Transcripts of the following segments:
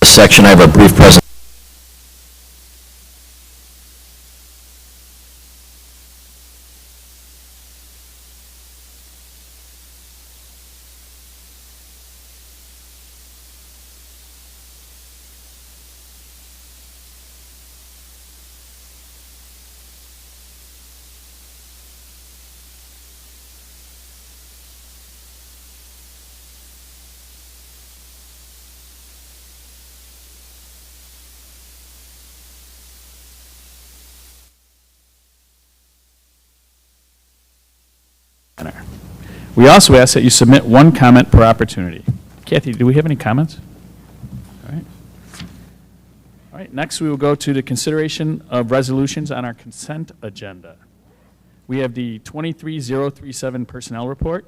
section, I have a brief presentation. We also ask that you submit one comment per opportunity. Kathy, do we have any comments? All right. All right, next we will go to the consideration of resolutions on our consent agenda. We have the 23037 personnel report,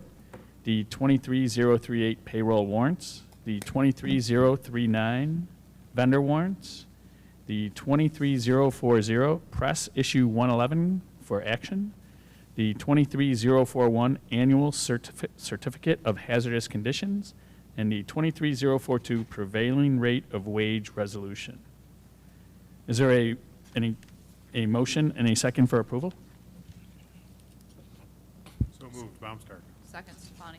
the 23038 payroll warrants, the 23039 vendor warrants, the 23040 press issue 111 for action, the 23041 annual certificate of hazardous conditions, and the 23042 prevailing rate of wage resolution. Is there a motion and a second for approval? So moved. Baumstark. Second, Stefani.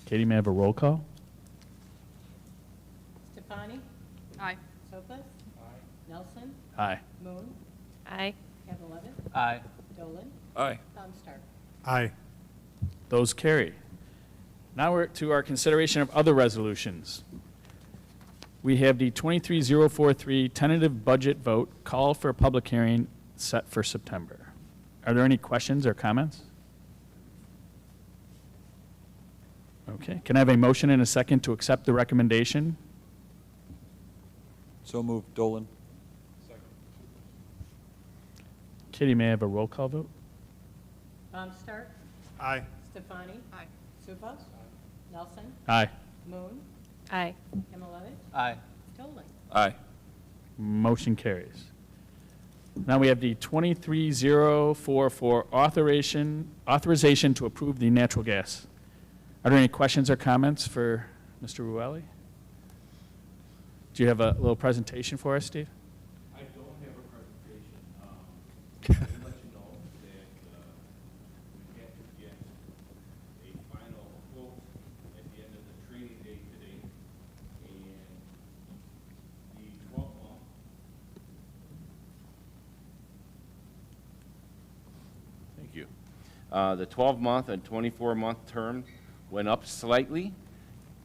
Katie, may I have a roll call? Stefani? Aye. Sopas? Nelson? Aye. Moon? Aye. Kavalevich? Aye. Dolan? Aye. Baumstark. Aye. Those carry. Now we're to our consideration of other resolutions. We have the 23043 tentative budget vote call for a public hearing set for September. Are there any questions or comments? Okay, can I have a motion and a second to accept the recommendation? So moved. Dolan. Kitty, may I have a roll call vote? Baumstark? Aye. Stefani? Aye. Supos? Nelson? Aye. Moon? Aye. Kavalevich? Aye. Dolan? Aye. Motion carries. Now we have the 23044 authorization to approve the natural gas. Are there any questions or comments for Mr. Ruelli? Do you have a little presentation for us, Steve? I don't have a presentation. I'll let you know that we have to get a final quote at the end of the training day today. And the 12-month. Thank you. The 12-month and 24-month term went up slightly,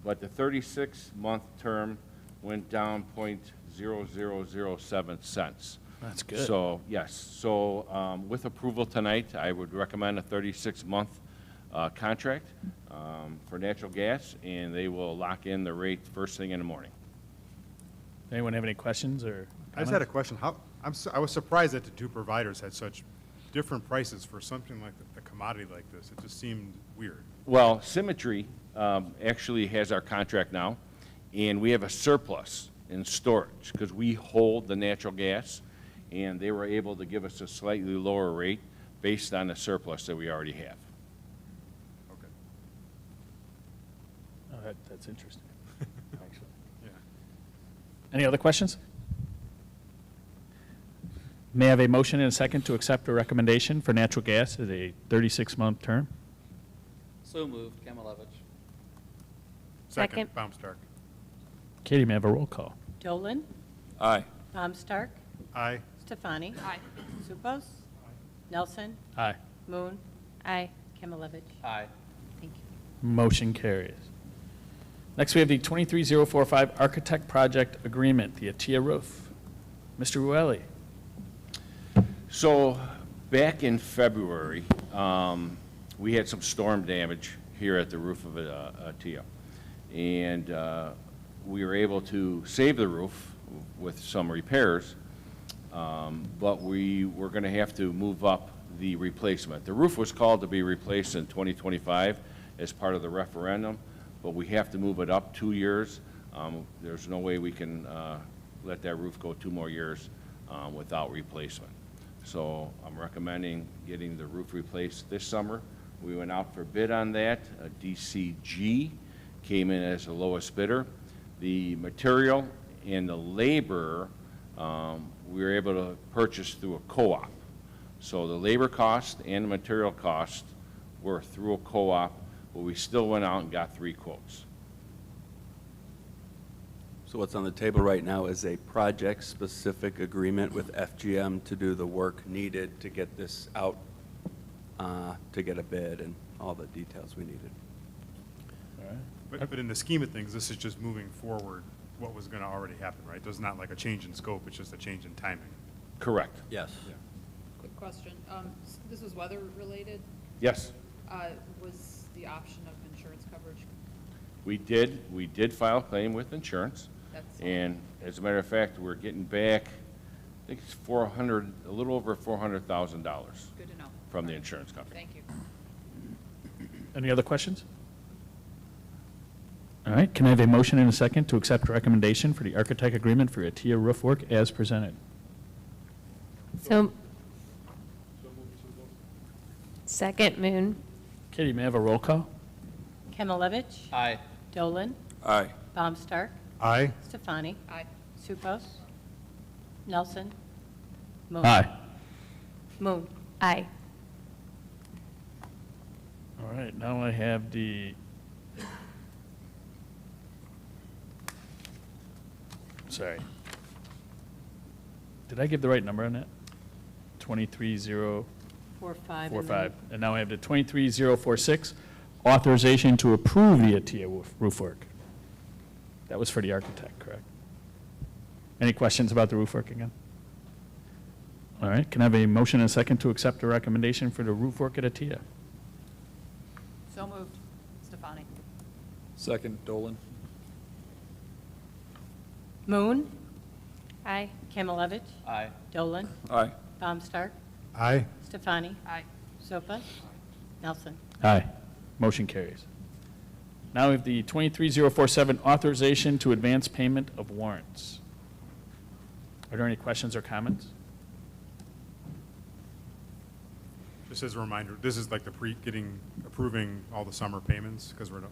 but the 36-month term went down 0.0007 cents. That's good. So, yes. So with approval tonight, I would recommend a 36-month contract for natural gas, and they will lock in the rate first thing in the morning. Anyone have any questions or I just had a question. I was surprised that the two providers had such different prices for something like a commodity like this. It just seemed weird. Well, Symmetry actually has our contract now, and we have a surplus in storage because we hold the natural gas, and they were able to give us a slightly lower rate based on the surplus that we already have. Okay. Oh, that's interesting, actually. Yeah. Any other questions? May I have a motion and a second to accept a recommendation for natural gas as a 36-month term? So moved. Kamalevich. Second. Baumstark. Katie, may I have a roll call? Dolan? Aye. Baumstark? Aye. Stefani? Aye. Supos? Nelson? Aye. Moon? Aye. Kavalevich? Aye. Thank you. Motion carries. Next, we have the 23045 Architect Project Agreement, the Atia roof. Mr. Ruelli. So back in February, we had some storm damage here at the roof of Atia. And we were able to save the roof with some repairs, but we were going to have to move up the replacement. The roof was called to be replaced in 2025 as part of the referendum, but we have to move it up 2 years. There's no way we can let that roof go 2 more years without replacement. So I'm recommending getting the roof replaced this summer. We went out for bid on that. DCG came in as the lowest bidder. The material and the labor, we were able to purchase through a co-op. So the labor cost and the material cost were through a co-op, but we still went out and got 3 quotes. So what's on the table right now is a project-specific agreement with FGM to do the work needed to get this out, to get a bid and all the details we needed. But in the scheme of things, this is just moving forward what was going to already happen, right? There's not like a change in scope, it's just a change in timing. Correct. Yes. Quick question. This was weather-related. Yes. Was the option of insurance coverage? We did file a claim with insurance, That's- and as a matter of fact, we're getting back, I think it's a little over $400,000 Good to know. from the All right. insurance company. Thank you. Any other questions? All right, can I have a motion and a second to accept recommendation for the architect agreement for ATIA roof work as presented? So. Second, Moon. Katie, may I have a roll call? Kamalevich. Aye. Dolan. Aye. Baumstark. Aye. Stefani. Aye. Supos. Nelson. Moon. Aye. Moon. Aye. All right, now I have the, sorry. Did I give the right number on that? 23045. 4-5. And now I have the 23046, authorization to approve the ATIA roof work. That was for the architect, correct? Any questions about the roof work again? All right, can I have a motion and a second to accept the recommendation for the roof work at ATIA? So moved. Stefani. Second, Dolan. Moon. Aye. Kamalevich. Aye. Dolan. Aye. Baumstark. Aye. Stefani. Aye. Supos. Nelson. Aye. Motion carries. Now we have the 23047, authorization to advance payment of warrants. Are there any questions or comments? Just as a reminder, this is like the approving all the summer payments, because we're not,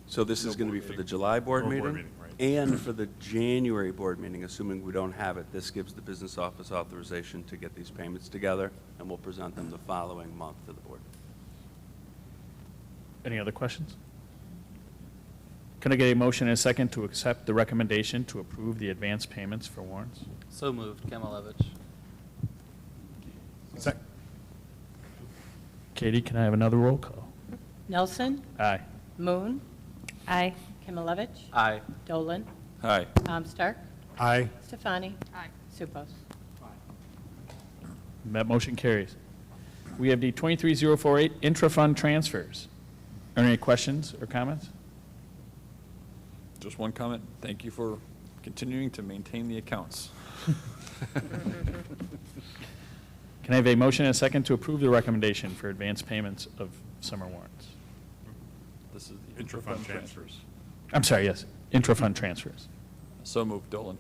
So this is going to be for the July board No meeting? board meeting, right. And for the January board meeting, assuming we don't have it. This gives the business office authorization to get these payments together, and we'll present them the following month to the board. Any other questions? Can I get a motion and a second to accept the recommendation to approve the advance payments for warrants? So moved, Kamalevich. Sec- Katie, can I have another roll call? Nelson. Aye. Moon. Aye. Kamalevich. Aye. Dolan. Aye. Baumstark. Aye. Stefani. Aye. Supos. That motion carries. We have the 23048 intra-fund transfers. Are there any questions or comments? Just one comment. Thank you for continuing to maintain the accounts. Can I have a motion and a second to approve the recommendation for advance payments of summer warrants? This is the Intra-fund intra-fund transfers. transfers. I'm sorry, yes, intra-fund transfers. So moved, Dolan.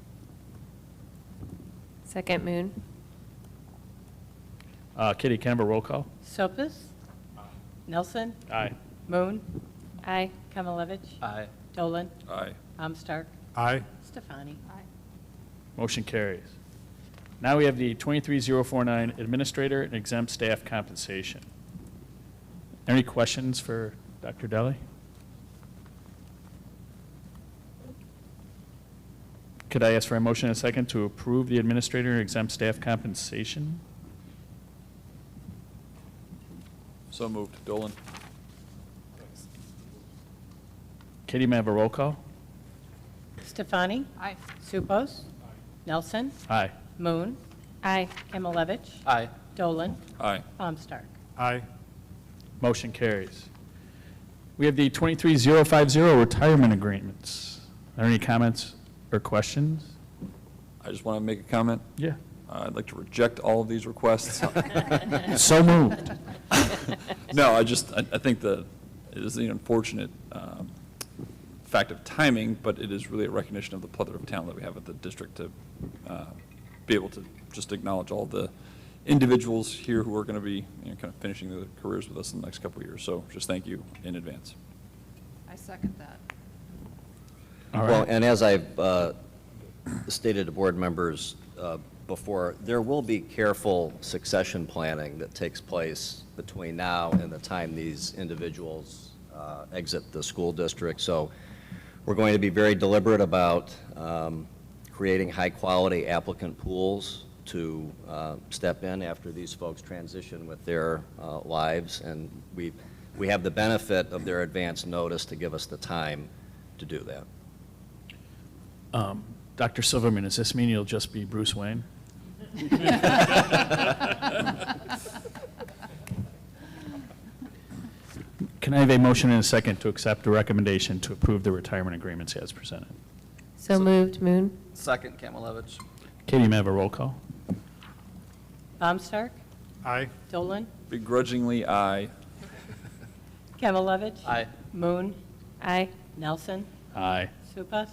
Second, Moon. Kitty, can I have a roll call? Supos. Nelson. Aye. Moon. Aye. Kamalevich. Aye. Dolan. Aye. Baumstark. Aye. Stefani. Aye. Motion carries. Now we have the 23049 administrator and exempt staff compensation. Any questions for Dr. Deli? Could I ask for a motion and a second to approve the administrator and exempt staff compensation? So moved, Dolan. Katie, may I have a roll call? Stefani. Aye. Supos. Nelson. Aye. Moon. Aye. Kamalevich. Aye. Dolan. Aye. Baumstark. Aye. Motion carries. We have the 23050 retirement agreements. Are there any comments or questions? I just want to make a comment. Yeah. I'd like to reject all of these requests. So moved. No, I think that it is the unfortunate fact of timing, but it is really a recognition of the plethora of talent that we have at the district to be able to just acknowledge all the individuals here who are going to be kind of finishing their careers with us in the next couple of years. So just thank you in advance. I second that. All Well, right. and as I've stated to board members before, there will be careful succession planning that takes place between now and the time these individuals exit the school district. So we're going to be very deliberate about creating high-quality applicant pools to step in after these folks transition with their lives. And we have the benefit of their advance notice to give us the time to do that. Dr. Silverman, does this mean you'll just be Bruce Wayne? Can I have a motion and a second to accept a recommendation to approve the retirement agreements as presented? So moved, Moon. Second, Kamalevich. Katie, may I have a roll call? Baumstark, Aye. Dolan, Begrudgingly, aye. Kamalevich. Aye. Moon, Aye. Nelson, Aye. Stupas,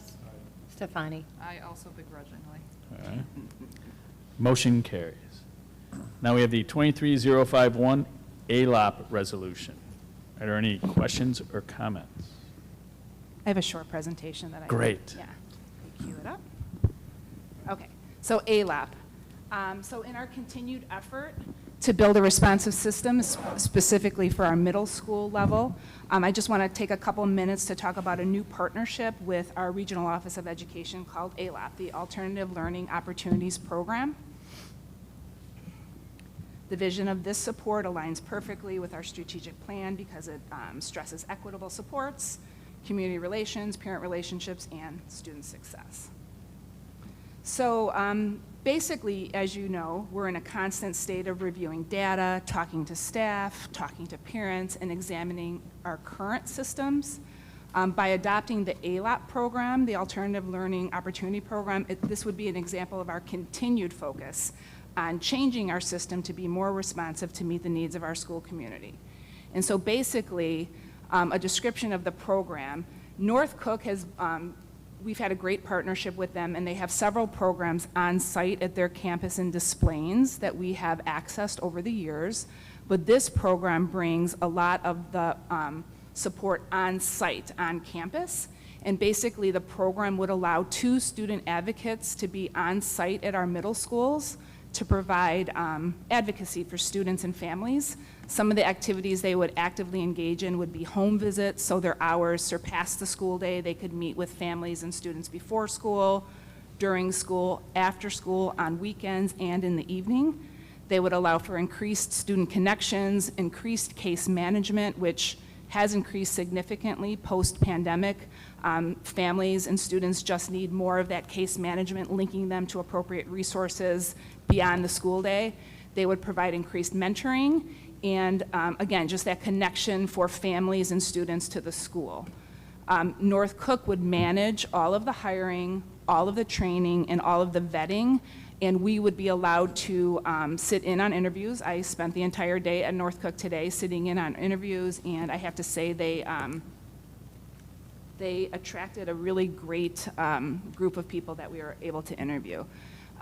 Stefani. I also begrudgingly. All right. Motion carries. Now we have the 23051 ALOP resolution. Are there any questions or comments? I have a short presentation that I. Great. Yeah. Cue it up. Okay. So ALAP. So in our continued effort to build a responsive system specifically for our middle school level, I just want to take a couple minutes to talk about a new partnership with our Regional Office of Education called ALAP, the Alternative Learning Opportunities Program. The vision of this support aligns perfectly with our strategic plan because it stresses equitable supports, community relations, parent relationships, and student success. So basically, as you know, we're in a constant state of reviewing data, talking to staff, talking to parents, and examining our current systems. By adopting the ALAP program, the Alternative Learning Opportunity Program, this would be an example of our continued focus on changing our system to be more responsive to meet the needs of our school community. And so basically, a description of the program, North Cook has, we've had a great partnership with them, and they have several programs on site at their campus in Des Plaines that we have accessed over the years. But this program brings a lot of the support on site, on campus. And basically, the program would allow 2 student advocates to be on site at our middle schools to provide advocacy for students and families. Some of the activities they would actively engage in would be home visits, so their hours surpass the school day. They could meet with families and students before school, during school, after school, on weekends, and in the evening. They would allow for increased student connections, increased case management, which has increased significantly post-pandemic. Families and students just need more of that case management, linking them to appropriate resources beyond the school day. They would provide increased mentoring and, again, just that connection for families and students to the school. North Cook would manage all of the hiring, all of the training, and all of the vetting, and we would be allowed to sit in on interviews. I spent the entire day at North Cook today sitting in on interviews, and I have to say they attracted a really great group of people that we were able to interview.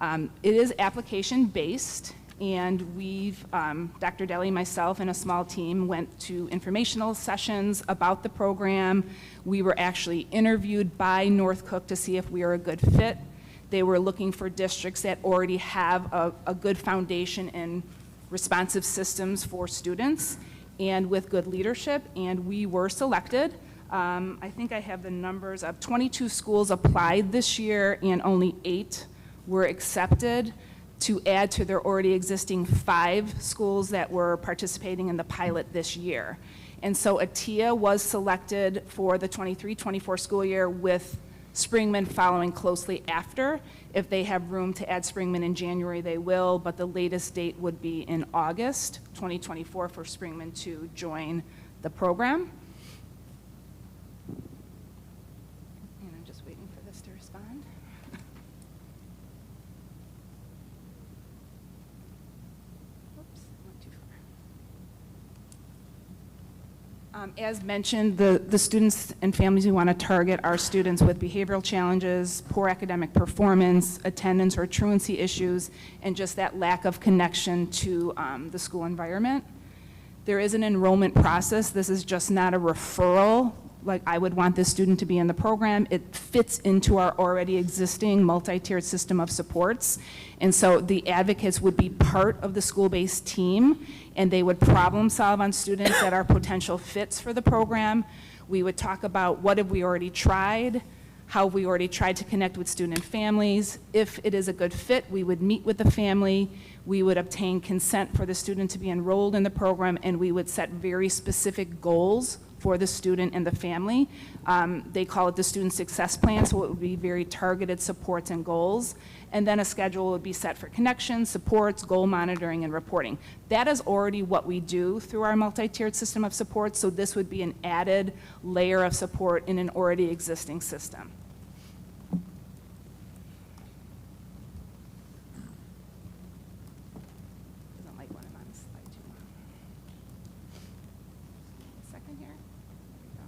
It is application-based, and we've, Dr. Deli, myself, and a small team went to informational sessions about the program. We were actually interviewed by North Cook to see if we are a good fit. They were looking for districts that already have a good foundation in responsive systems for students and with good leadership, and we were selected. I think I have the numbers of 22 schools applied this year, and only 8 were accepted to add to their already existing 5 schools that were participating in the pilot this year. And so ATIA was selected for the 23-24 school year, with Springman following closely after. If they have room to add Springman in January, they will, but the latest date would be in August 2024 for Springman to join the program. And I'm just waiting for this to respond. Oops, went too far. As mentioned, the students and families we want to target are students with behavioral challenges, poor academic performance, attendance or truancy issues, and just that lack of connection to the school environment. There is an enrollment process. This is just not a referral like I would want this student to be in the program. It fits into our already existing multi-tiered system of supports. And so the advocates would be part of the school-based team, and they would problem solve on students that are potential fits for the program. We would talk about what have we already tried, how have we already tried to connect with student families. If it is a good fit, we would meet with the family. We would obtain consent for the student to be enrolled in the program, and we would set very specific goals for the student and the family. They call it the student success plan, so it would be very targeted supports and goals. And then a schedule would be set for connections, supports, goal monitoring, and reporting. That is already what we do through our multi-tiered system of supports, so this would be an added layer of support in an already existing system. Doesn't like when I'm on slide too long. Second here. There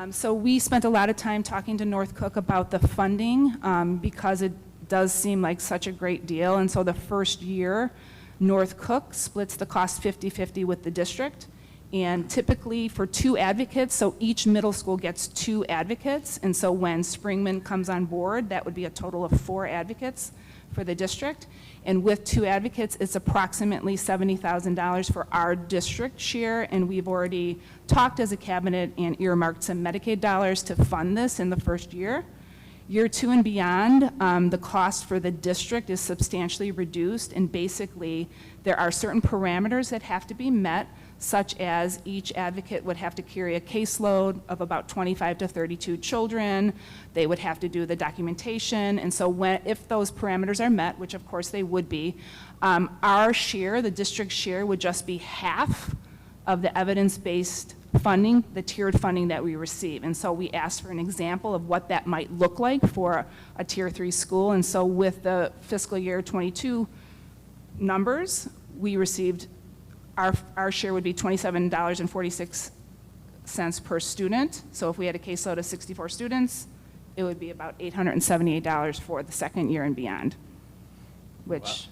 we go. So we spent a lot of time talking to North Cook about the funding because it does seem like such a great deal. And so the first year, North Cook splits the cost 50-50 with the district. And typically for 2 advocates, so each middle school gets 2 advocates. And so when Springman comes on board, that would be a total of 4 advocates for the district. And with 2 advocates, it's approximately $70,000 for our district share, and we've already talked as a cabinet and earmarked some Medicaid dollars to fund this in the first year. Year 2 and beyond, the cost for the district is substantially reduced, and basically there are certain parameters that have to be met, such as each advocate would have to carry a caseload of about 25 to 32 children. They would have to do the documentation. And so if those parameters are met, which of course they would be, our share, the district share, would just be half of the evidence-based funding, the tiered funding that we receive. And so we asked for an example of what that might look like for a Tier 3 school. And so with the fiscal year 22 numbers, we received our share would be $27.46 per student. So if we had a caseload of 64 students, it would be about $878 for the second year and beyond, which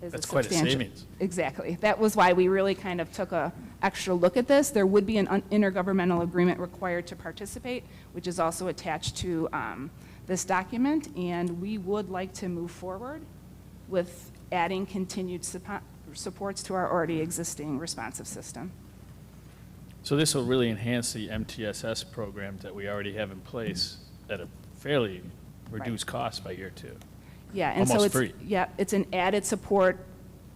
is That's a quite a substantial. savings. Exactly. That was why we really kind of took a extra look at this. There would be an intergovernmental agreement required to participate, which is also attached to this document, and we would like to move forward with adding continued supports to our already existing responsive system. So this will really enhance the MTSS program that we already have in place at a fairly reduced cost by year 2. Yeah, and so Almost it's, free. yeah, it's an added support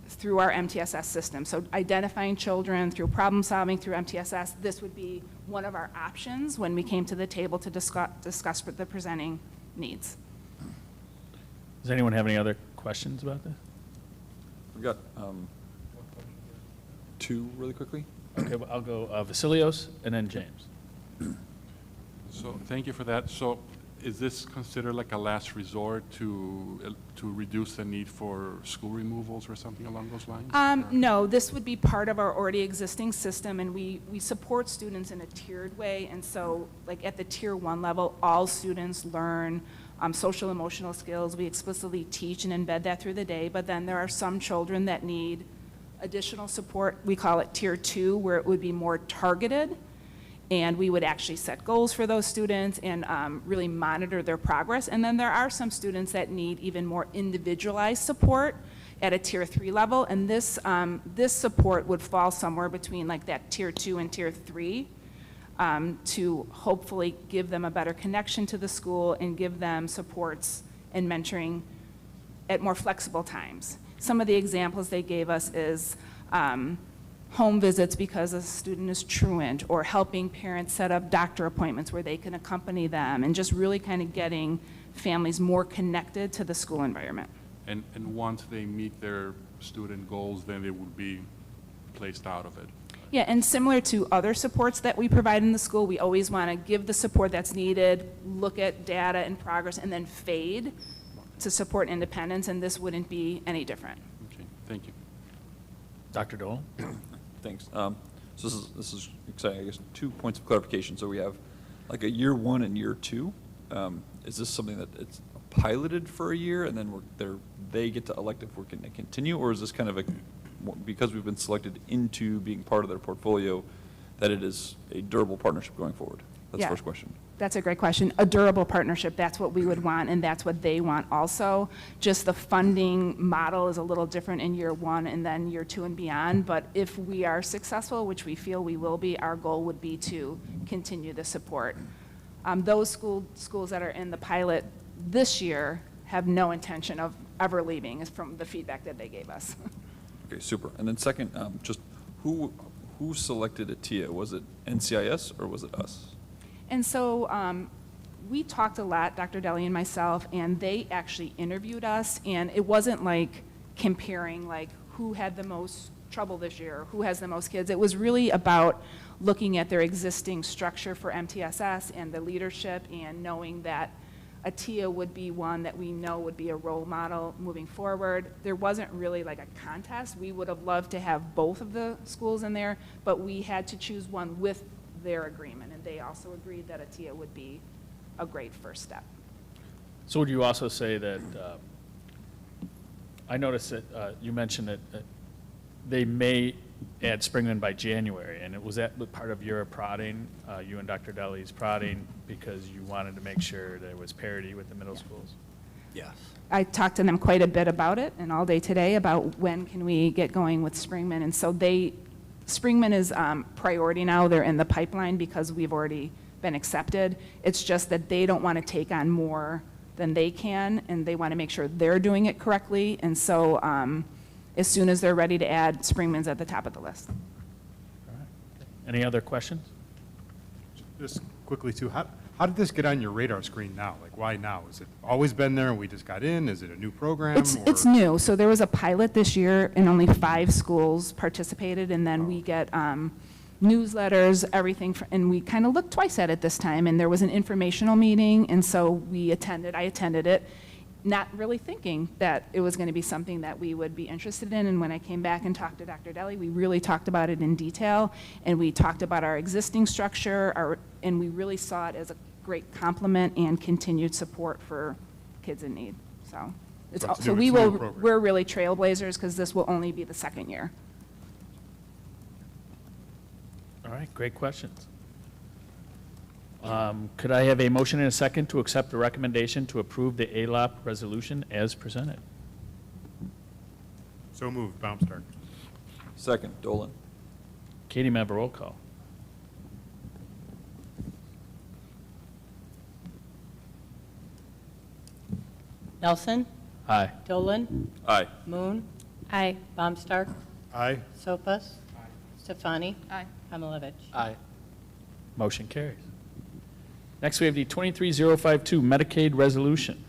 through our MTSS system. So identifying children through problem solving through MTSS, this would be one of our options when we came to the table to discuss the presenting needs. Does anyone have any other questions about this? We've got 2 really quickly. Okay, well, I'll go Vasilios and then James. So thank you for that. So is this considered like a last resort to reduce the need for school removals or something along those lines? No, this would be part of our already existing system, and we support students in a tiered way. And so like at the Tier 1 level, all students learn social emotional skills. We explicitly teach and embed that through the day, but then there are some children that need additional support. We call it Tier 2, where it would be more targeted, and we would actually set goals for those students and really monitor their progress. And then there are some students that need even more individualized support at a Tier 3 level, and this support would fall somewhere between like that Tier 2 and Tier 3 to hopefully give them a better connection to the school and give them supports and mentoring at more flexible times. Some of the examples they gave us is home visits because a student is truant, or helping parents set up doctor appointments where they can accompany them, and just really kind of getting families more connected to the school environment. And once they meet their student goals, then they would be placed out of it. Yeah, and similar to other supports that we provide in the school, we always want to give the support that's needed, look at data and progress, and then fade to support independence, and this wouldn't be any different. Okay, thank you. Dr. Dole? Thanks. So this is exciting. I guess 2 points of clarification. So we have like a year 1 and year 2. Is this something that it's piloted for a year and then they get to elect if we're going to continue, or is this kind of because we've been selected into being part of their portfolio, that it is a durable partnership going forward? That's the Yeah. first question. That's a great question. A durable partnership, that's what we would want, and that's what they want also. Just the funding model is a little different in year 1 and then year 2 and beyond. But if we are successful, which we feel we will be, our goal would be to continue the support. Those schools that are in the pilot this year have no intention of ever leaving, is from the feedback that they gave us. Okay, super. And then second, just who selected a TIA? Was it NCIS or was it us? And so we talked a lot, Dr. Deli and myself, and they actually interviewed us, and it wasn't like comparing like who had the most trouble this year, who has the most kids. It was really about looking at their existing structure for MTSS and the leadership and knowing that a TIA would be one that we know would be a role model moving forward. There wasn't really like a contest. We would have loved to have both of the schools in there, but we had to choose one with their agreement, and they also agreed that a TIA would be a great first step. So would you also say that, I noticed that you mentioned that they may add Springman by January, and was that part of your prodding, you and Dr. Deli's prodding, because you wanted to make sure there was parity with the middle schools? Yes. I talked to them quite a bit about it, and all day today, about when can we get going with Springman, and so Springman is priority now. They're in the pipeline because we've already been accepted. It's just that they don't want to take on more than they can, and they want to make sure they're doing it correctly. And so as soon as they're ready to add, Springman's at the top of the list. All right. Any other questions? Just quickly too, how did this get on your radar screen now? Like, why now? Has it always been there and we just got in? Is it a new program? It's new. So there was a pilot this year, and only 5 schools participated, and then we get newsletters, everything, and we kind of looked twice at it this time, and there was an informational meeting, and so I attended it, not really thinking that it was going to be something that we would be interested in. And when I came back and talked to Dr. Deli, we really talked about it in detail, and we talked about our existing structure, and we really saw it as a great complement and continued support for kids in need. So, we're really trailblazers because this will only be the 2nd year. All right, great questions. Could I have a motion and a second to accept the recommendation to approve the ALOP resolution as presented? So moved, Baumstark. Second, Dolan. Katie, may I have a roll call? Nelson, Aye. Dolan, Aye. Moon, Aye. Baumstark, Aye. Sopas, Stefani, Aye. Pamela. Aye. Motion carries. Next, we have the 23052 Medicaid resolution.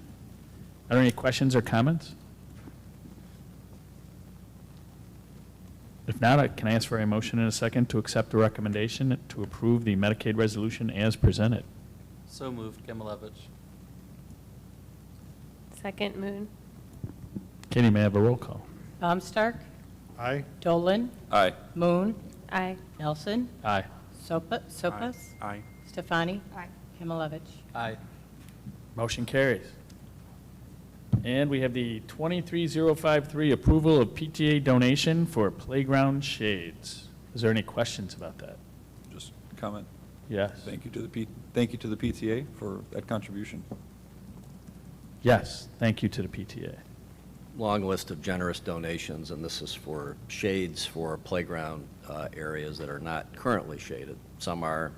Are there any questions or comments? If not, can I ask for a motion and a second to accept the recommendation to approve the Medicaid resolution as presented? So moved, Kimmelevich. Second, Moon. Katie, may I have a roll call? Baumstark, Aye. Dolan, Aye. Moon, Aye. Nelson, Aye. Sopas, Aye. Stefani, Aye. Pamela. Aye. Motion carries. And we have the 23053 approval of PTA donation for playground shades. Is there any questions about that? Just comment. Yes. Thank you to the PTA for that contribution. Yes, thank you to the PTA. Long list of generous donations, and this is for shades for playground areas that are not currently shaded. Some are,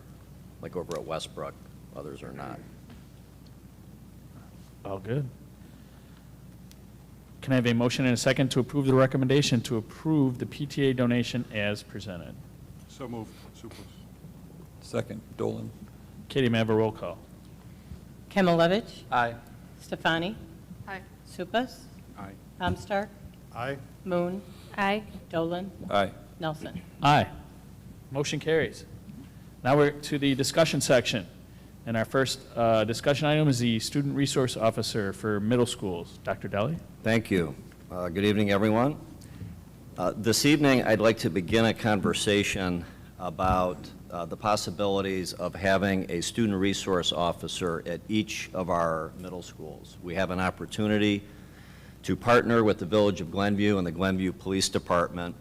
like over at Westbrook, others are not. All good. Can I have a motion and a second to approve the recommendation to approve the PTA donation as presented? So moved, Supos. Second, Dolan. Katie, may I have a roll call? Kimmelevich, Aye. Stefani, Aye. Supas, Aye. Baumstark, Aye. Moon, Aye. Dolan, Aye. Nelson. Aye. Motion carries. Now we're to the discussion section. And our first discussion item is the Student Resource Officer for middle schools. Dr. Deli? Thank you. Good evening, everyone. This evening, I'd like to begin a conversation about the possibilities of having a student resource officer at each of our middle schools. We have an opportunity to partner with the Village of Glenview and the Glenview Police Department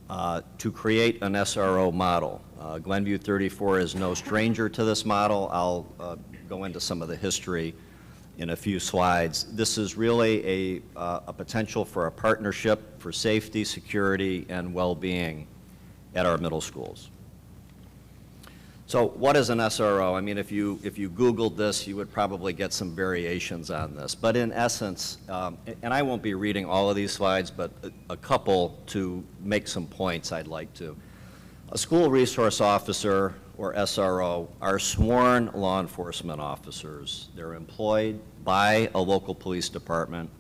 to create an SRO model. Glenview 34 is no stranger to this model. I'll go into some of the history in a few slides. This is really a potential for a partnership for safety, security, and well-being at our middle schools. So what is an SRO? I mean, if you Googled this, you would probably get some variations on this. But in essence, and I won't be reading all of these slides, but a couple to make some points I'd like to. A school resource officer, or SRO, are sworn law enforcement officers. They're employed by a local police department.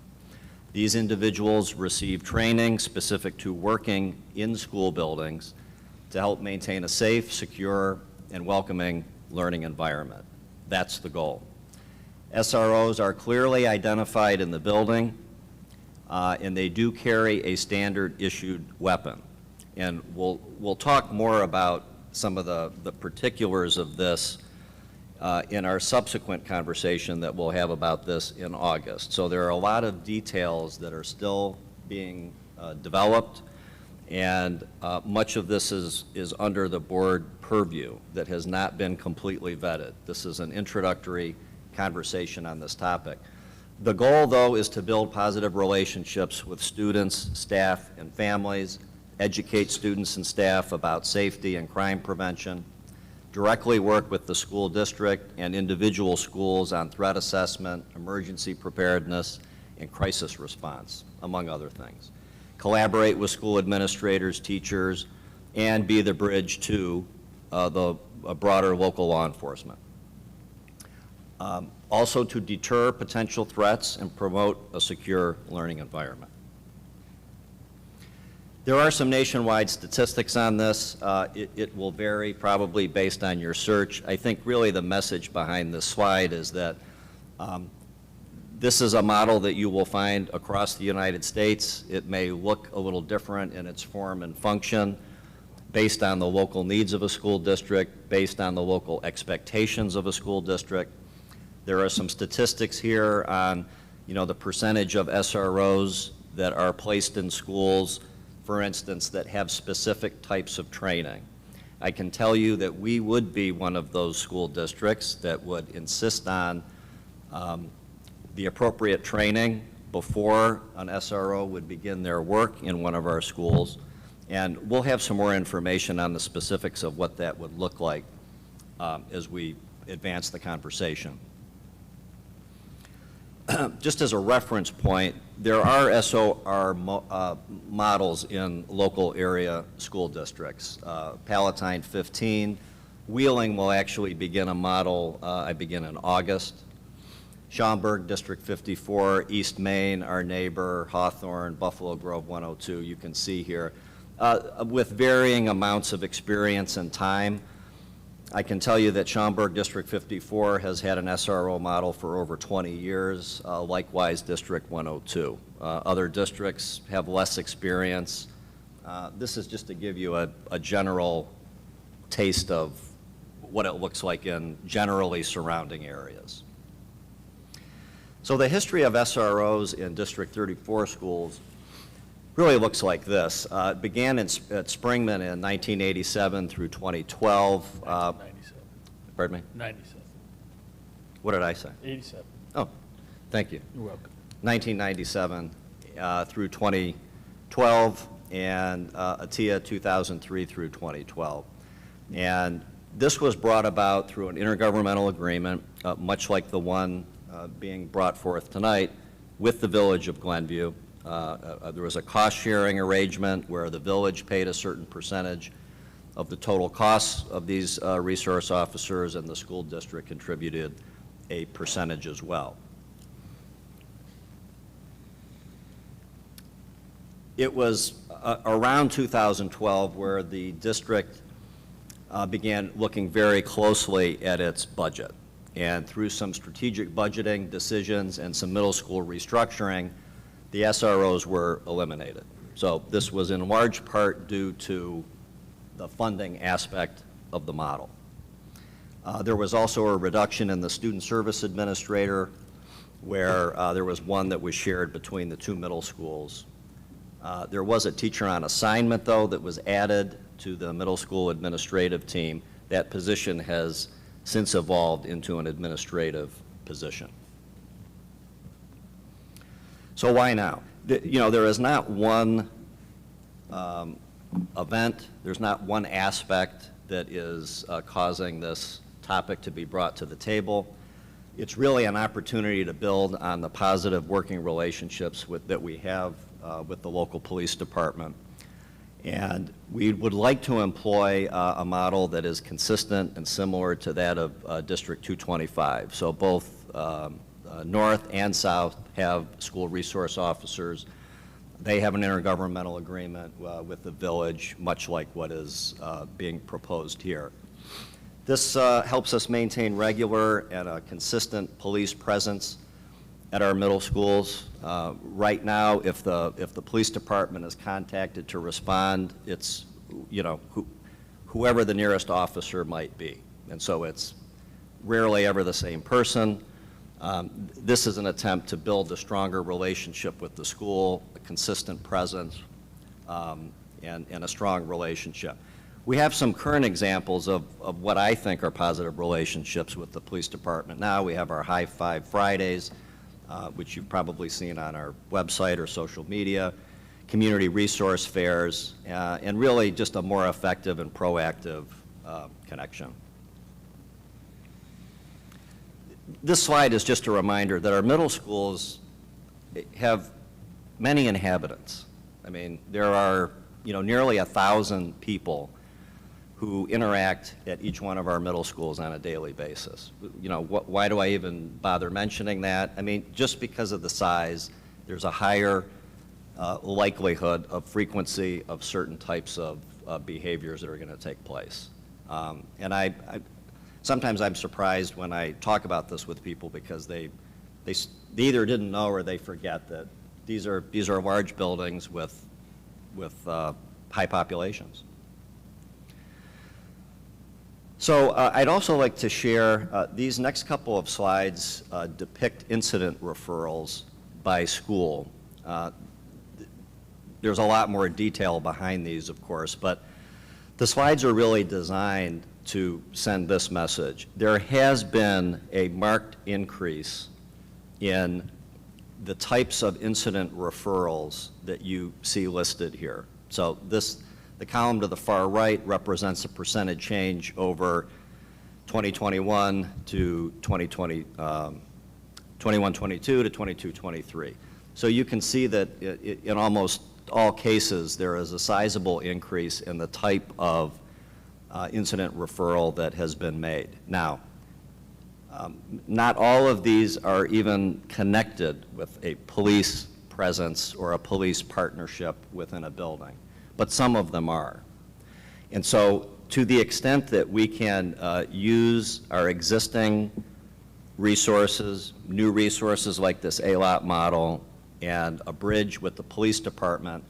These individuals receive training specific to working in school buildings to help maintain a safe, secure, and welcoming learning environment. That's the goal. SROs are clearly identified in the building, and they do carry a standard issued weapon. And we'll talk more about some of the particulars of this in our subsequent conversation that we'll have about this in August. So there are a lot of details that are still being developed, and much of this is under the board purview that has not been completely vetted. This is an introductory conversation on this topic. The goal, though, is to build positive relationships with students, staff, and families, educate students and staff about safety and crime prevention, directly work with the school district and individual schools on threat assessment, emergency preparedness, and crisis response, among other things. Collaborate with school administrators, teachers, and be the bridge to the broader local law enforcement. Also to deter potential threats and promote a secure learning environment. There are some nationwide statistics on this. It will vary probably based on your search. I think really the message behind this slide is that this is a model that you will find across the United States. It may look a little different in its form and function based on the local needs of a school district, based on the local expectations of a school district. There are some statistics here on, the percentage of SROs that are placed in schools, for instance, that have specific types of training. I can tell you that we would be one of those school districts that would insist on the appropriate training before an SRO would begin their work in one of our schools. And we'll have some more information on the specifics of what that would look like as we advance the conversation. Just as a reference point, there are SOR models in local area school districts. Palatine 15, Wheeling will actually begin a model, I begin in August. Schaumburg, District 54, East Maine, our neighbor, Hawthorne, Buffalo Grove 102, you can see here. With varying amounts of experience and time, I can tell you that Schaumburg District 54 has had an SRO model for over 20 years, likewise District 102. Other districts have less experience. This is just to give you a general taste of what it looks like in generally surrounding areas. So the history of SROs in District 34 schools really looks like this. It began at Springman in 1987 through 2012. 1997. Pardon me? 97. What did I say? 87. Oh, thank you. You're welcome. 1997 through 2012, and ATIA 2003 through 2012. And this was brought about through an intergovernmental agreement, much like the one being brought forth tonight with the Village of Glenview. There was a cost-sharing arrangement where the village paid a certain percentage of the total costs of these resource officers, and the school district contributed a percentage as well. It was around 2012 where the district began looking very closely at its budget. And through some strategic budgeting decisions and some middle school restructuring, the SROs were eliminated. So this was in large part due to the funding aspect of the model. There was also a reduction in the student service administrator, where there was one that was shared between the two middle schools. There was a teacher on assignment, though, that was added to the middle school administrative team. That position has since evolved into an administrative position. So why now? There is not one event, there's not one aspect that is causing this topic to be brought to the table. It's really an opportunity to build on the positive working relationships that we have with the local police department. And we would like to employ a model that is consistent and similar to that of District 225. So both North and South have school resource officers. They have an intergovernmental agreement with the village, much like what is being proposed here. This helps us maintain regular and a consistent police presence at our middle schools. Right now, if the police department is contacted to respond, it's, whoever the nearest officer might be. And so it's rarely ever the same person. This is an attempt to build a stronger relationship with the school, a consistent presence, and a strong relationship. We have some current examples of what I think are positive relationships with the police department now. We have our High Five Fridays, which you've probably seen on our website or social media, community resource fairs, and really just a more effective and proactive connection. This slide is just a reminder that our middle schools have many inhabitants. I mean, there are nearly 1,000 people who interact at each one of our middle schools on a daily basis. Why do I even bother mentioning that? I mean, just because of the size, there's a higher likelihood of frequency of certain types of behaviors that are going to take place. And sometimes I'm surprised when I talk about this with people because they either didn't know or they forget that these are large buildings with high populations. So I'd also like to share, these next couple of slides depict incident referrals by school. There's a lot more detail behind these, of course, but the slides are really designed to send this message. There has been a marked increase in the types of incident referrals that you see listed here. So the column to the far right represents a percentage change over 2021 to 2020, 21-22 to 22-23. So you can see that in almost all cases, there is a sizable increase in the type of incident referral that has been made. Now, not all of these are even connected with a police presence or a police partnership within a building, but some of them are. And so to the extent that we can use our existing resources, new resources like this ALOT model, and a bridge with the police department,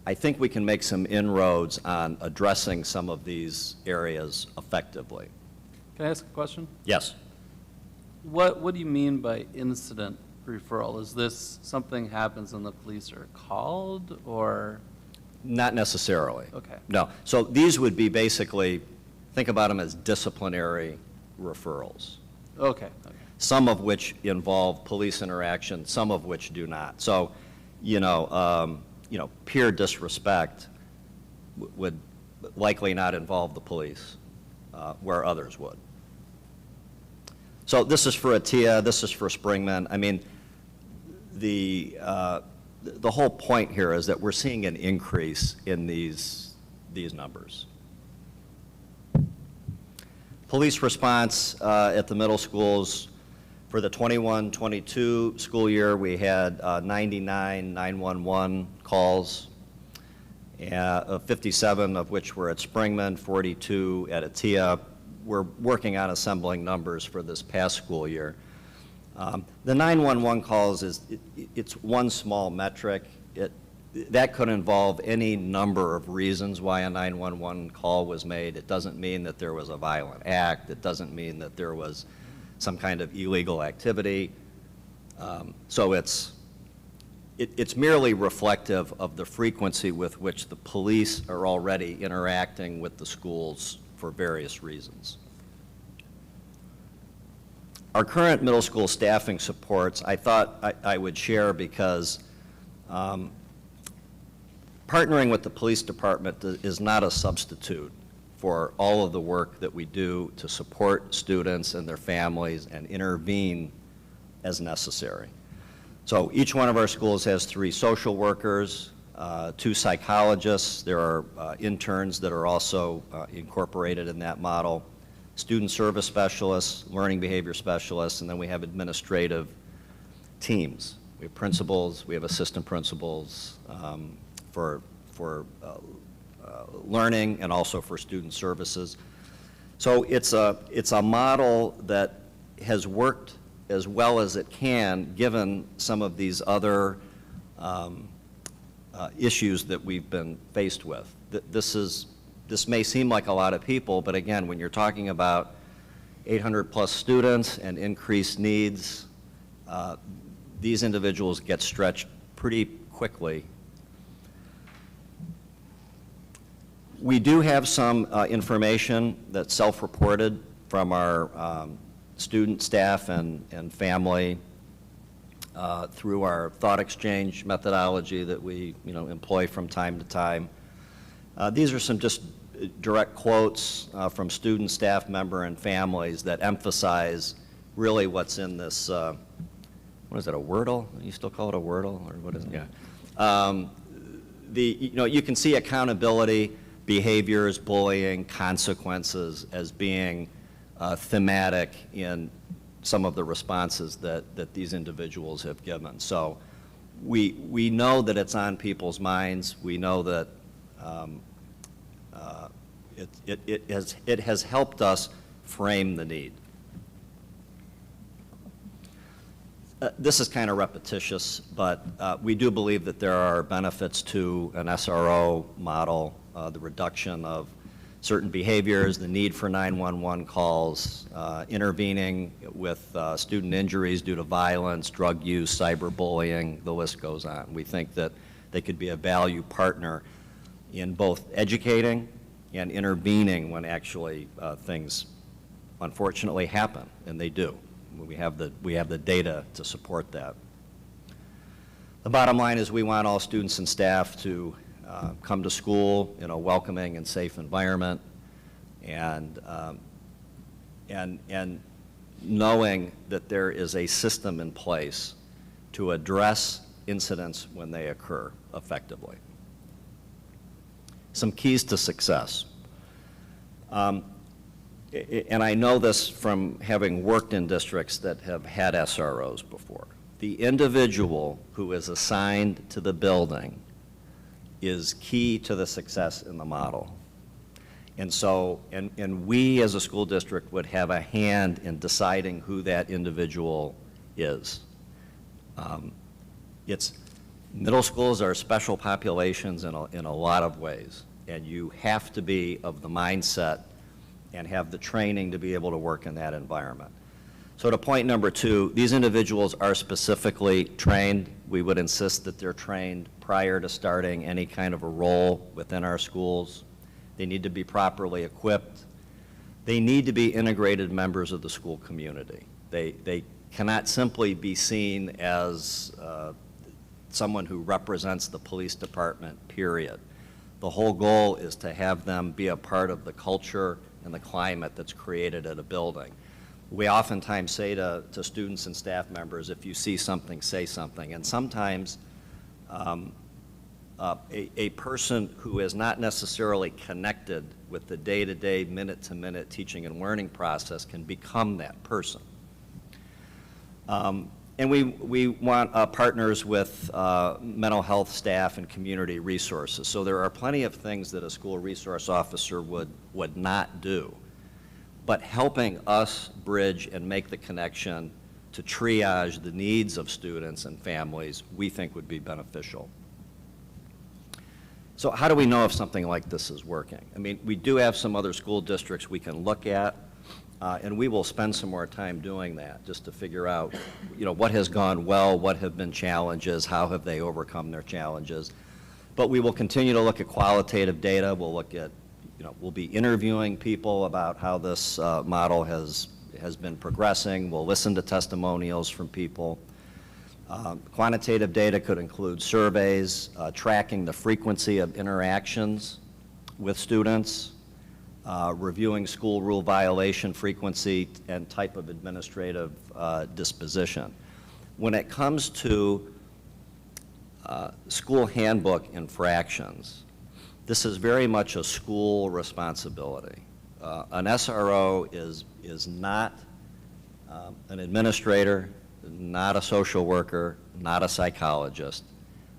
I think we can make some inroads on addressing some of these areas effectively. Can I ask a question? Yes. What do you mean by incident referral? Is this something happens and the police are called, or? Not necessarily. Okay. No. So these would be basically, think about them as disciplinary referrals. Okay. Some of which involve police interaction, some of which do not. So, peer disrespect would likely not involve the police, where others would. So this is for Atia, this is for Springman. I mean, the whole point here is that we're seeing an increase in these numbers. Police response at the middle schools. For the 21-22 school year, we had 99 911 calls, 57 of which were at Springman, 42 at Atia. We're working on assembling numbers for this past school year. The 911 calls it's one small metric. That could involve any number of reasons why a 911 call was made. It doesn't mean that there was a violent act. It doesn't mean that there was some kind of illegal activity. So it's it's merely reflective of the frequency with which the police are already interacting with the schools for various reasons. Our current middle school staffing supports, I thought I would share because partnering with the police department is not a substitute for all of the work that we do to support students and their families and intervene as necessary. So each one of our schools has 3 social workers, 2 psychologists. There are interns that are also incorporated in that model, student service specialists, learning behavior specialists, and then we have administrative teams. We have principals, we have assistant principals for learning and also for student services. So it's a model that has worked as well as it can, given some of these other issues that we've been faced with. This may seem like a lot of people, but again, when you're talking about 800 plus students and increased needs, these individuals get stretched pretty quickly. We do have some information that's self-reported from our student, staff, and family through our thought exchange methodology that we employ from time to time. These are some just direct quotes from student, staff member, and families that emphasize really what's in this, what is it, a Wordle? You still call it a Wordle, or what is it? Yeah. You can see accountability, behaviors, bullying, consequences as being thematic in some of the responses that these individuals have given. So we know that it's on people's minds. We know that it has helped us frame the need. This is kind of repetitious, but we do believe that there are benefits to an SRO model, the reduction of certain behaviors, the need for 911 calls, intervening with student injuries due to violence, drug use, cyberbullying, the list goes on. We think that they could be a value partner in both educating and intervening when actually things unfortunately happen, and they do. We have the data to support that. The bottom line is we want all students and staff to come to school in a welcoming and safe environment, and knowing that there is a system in place to address incidents when they occur effectively. Some keys to success. And I know this from having worked in districts that have had SROs before. The individual who is assigned to the building is key to the success in the model. And so, and we as a school district would have a hand in deciding who that individual is. Middle schools are special populations in a lot of ways, and you have to be of the mindset and have the training to be able to work in that environment. So to point number 2, these individuals are specifically trained. We would insist that they're trained prior to starting any kind of a role within our schools. They need to be properly equipped. They need to be integrated members of the school community. They cannot simply be seen as someone who represents the police department, period. The whole goal is to have them be a part of the culture and the climate that's created at a building. We oftentimes say to students and staff members, if you see something, say something. And sometimes a person who is not necessarily connected with the day-to-day, minute-to-minute teaching and learning process can become that person. And we want partners with mental health staff and community resources. So there are plenty of things that a school resource officer would not do. But helping us bridge and make the connection to triage the needs of students and families, we think would be beneficial. So how do we know if something like this is working? I mean, we do have some other school districts we can look at. And we will spend some more time doing that, just to figure out, what has gone well, what have been challenges, how have they overcome their challenges. But we will continue to look at qualitative data. We'll look at, we'll be interviewing people about how this model has been progressing. We'll listen to testimonials from people. Quantitative data could include surveys, tracking the frequency of interactions with students, reviewing school rule violation frequency and type of administrative disposition. When it comes to school handbook infractions, this is very much a school responsibility. An SRO is not an administrator, not a social worker, not a psychologist,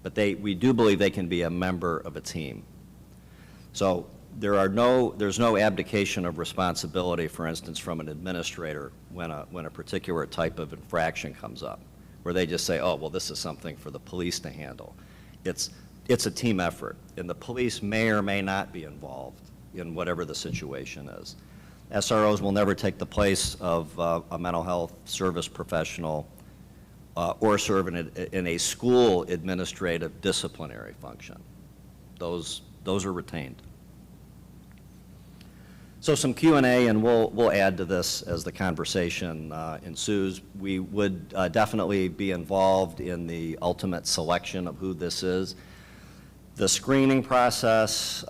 but we do believe they can be a member of a team. So there's no abdication of responsibility, for instance, from an administrator when a particular type of infraction comes up, where they just say, oh, well, this is something for the police to handle. It's a team effort, and the police may or may not be involved in whatever the situation is. SROs will never take the place of a mental health service professional or serve in a school administrative disciplinary function. Those are retained. So some Q&A, and we'll add to this as the conversation ensues. We would definitely be involved in the ultimate selection of who this is. The screening process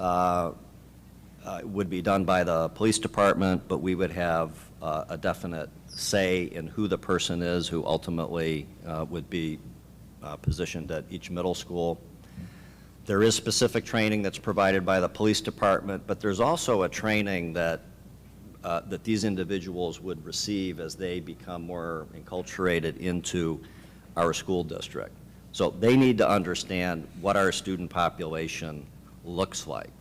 would be done by the police department, but we would have a definite say in who the person is who ultimately would be positioned at each middle school. There is specific training that's provided by the police department, but there's also a training that these individuals would receive as they become more enculturated into our school district. So they need to understand what our student population looks like,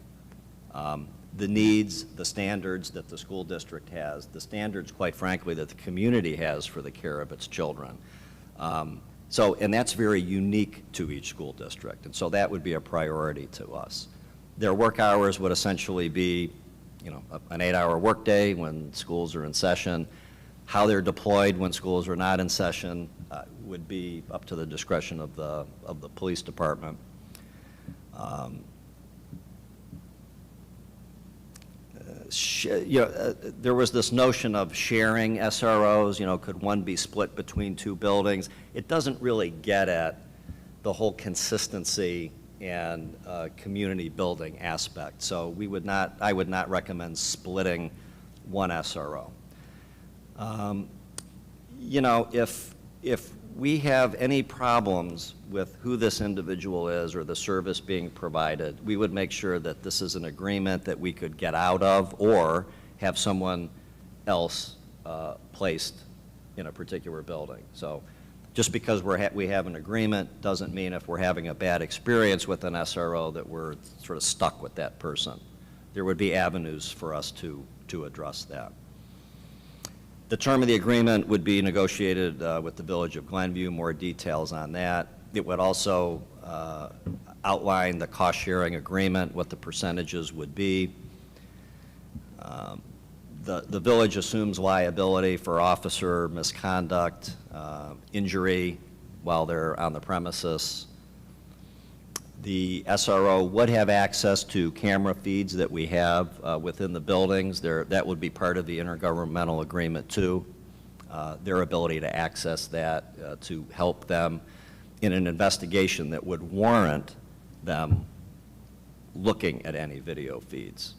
the needs, the standards that the school district has, the standards, quite frankly, that the community has for the care of its children. And that's very unique to each school district, and so that would be a priority to us. Their work hours would essentially be, an 8-hour workday when schools are in session. How they're deployed when schools are not in session would be up to the discretion of the police department. There was this notion of sharing SROs, could one be split between two buildings? It doesn't really get at the whole consistency and community building aspect. So I would not recommend splitting one SRO. If we have any problems with who this individual is or the service being provided, we would make sure that this is an agreement that we could get out of or have someone else placed in a particular building. So just because we have an agreement doesn't mean if we're having a bad experience with an SRO that we're sort of stuck with that person. There would be avenues for us to address that. The term of the agreement would be negotiated with the Village of Glenview, more details on that. It would also outline the cost-sharing agreement, what the percentages would be. The village assumes liability for officer misconduct, injury while they're on the premises. The SRO would have access to camera feeds that we have within the buildings. That would be part of the intergovernmental agreement too. Their ability to access that to help them in an investigation that would warrant them looking at any video feeds.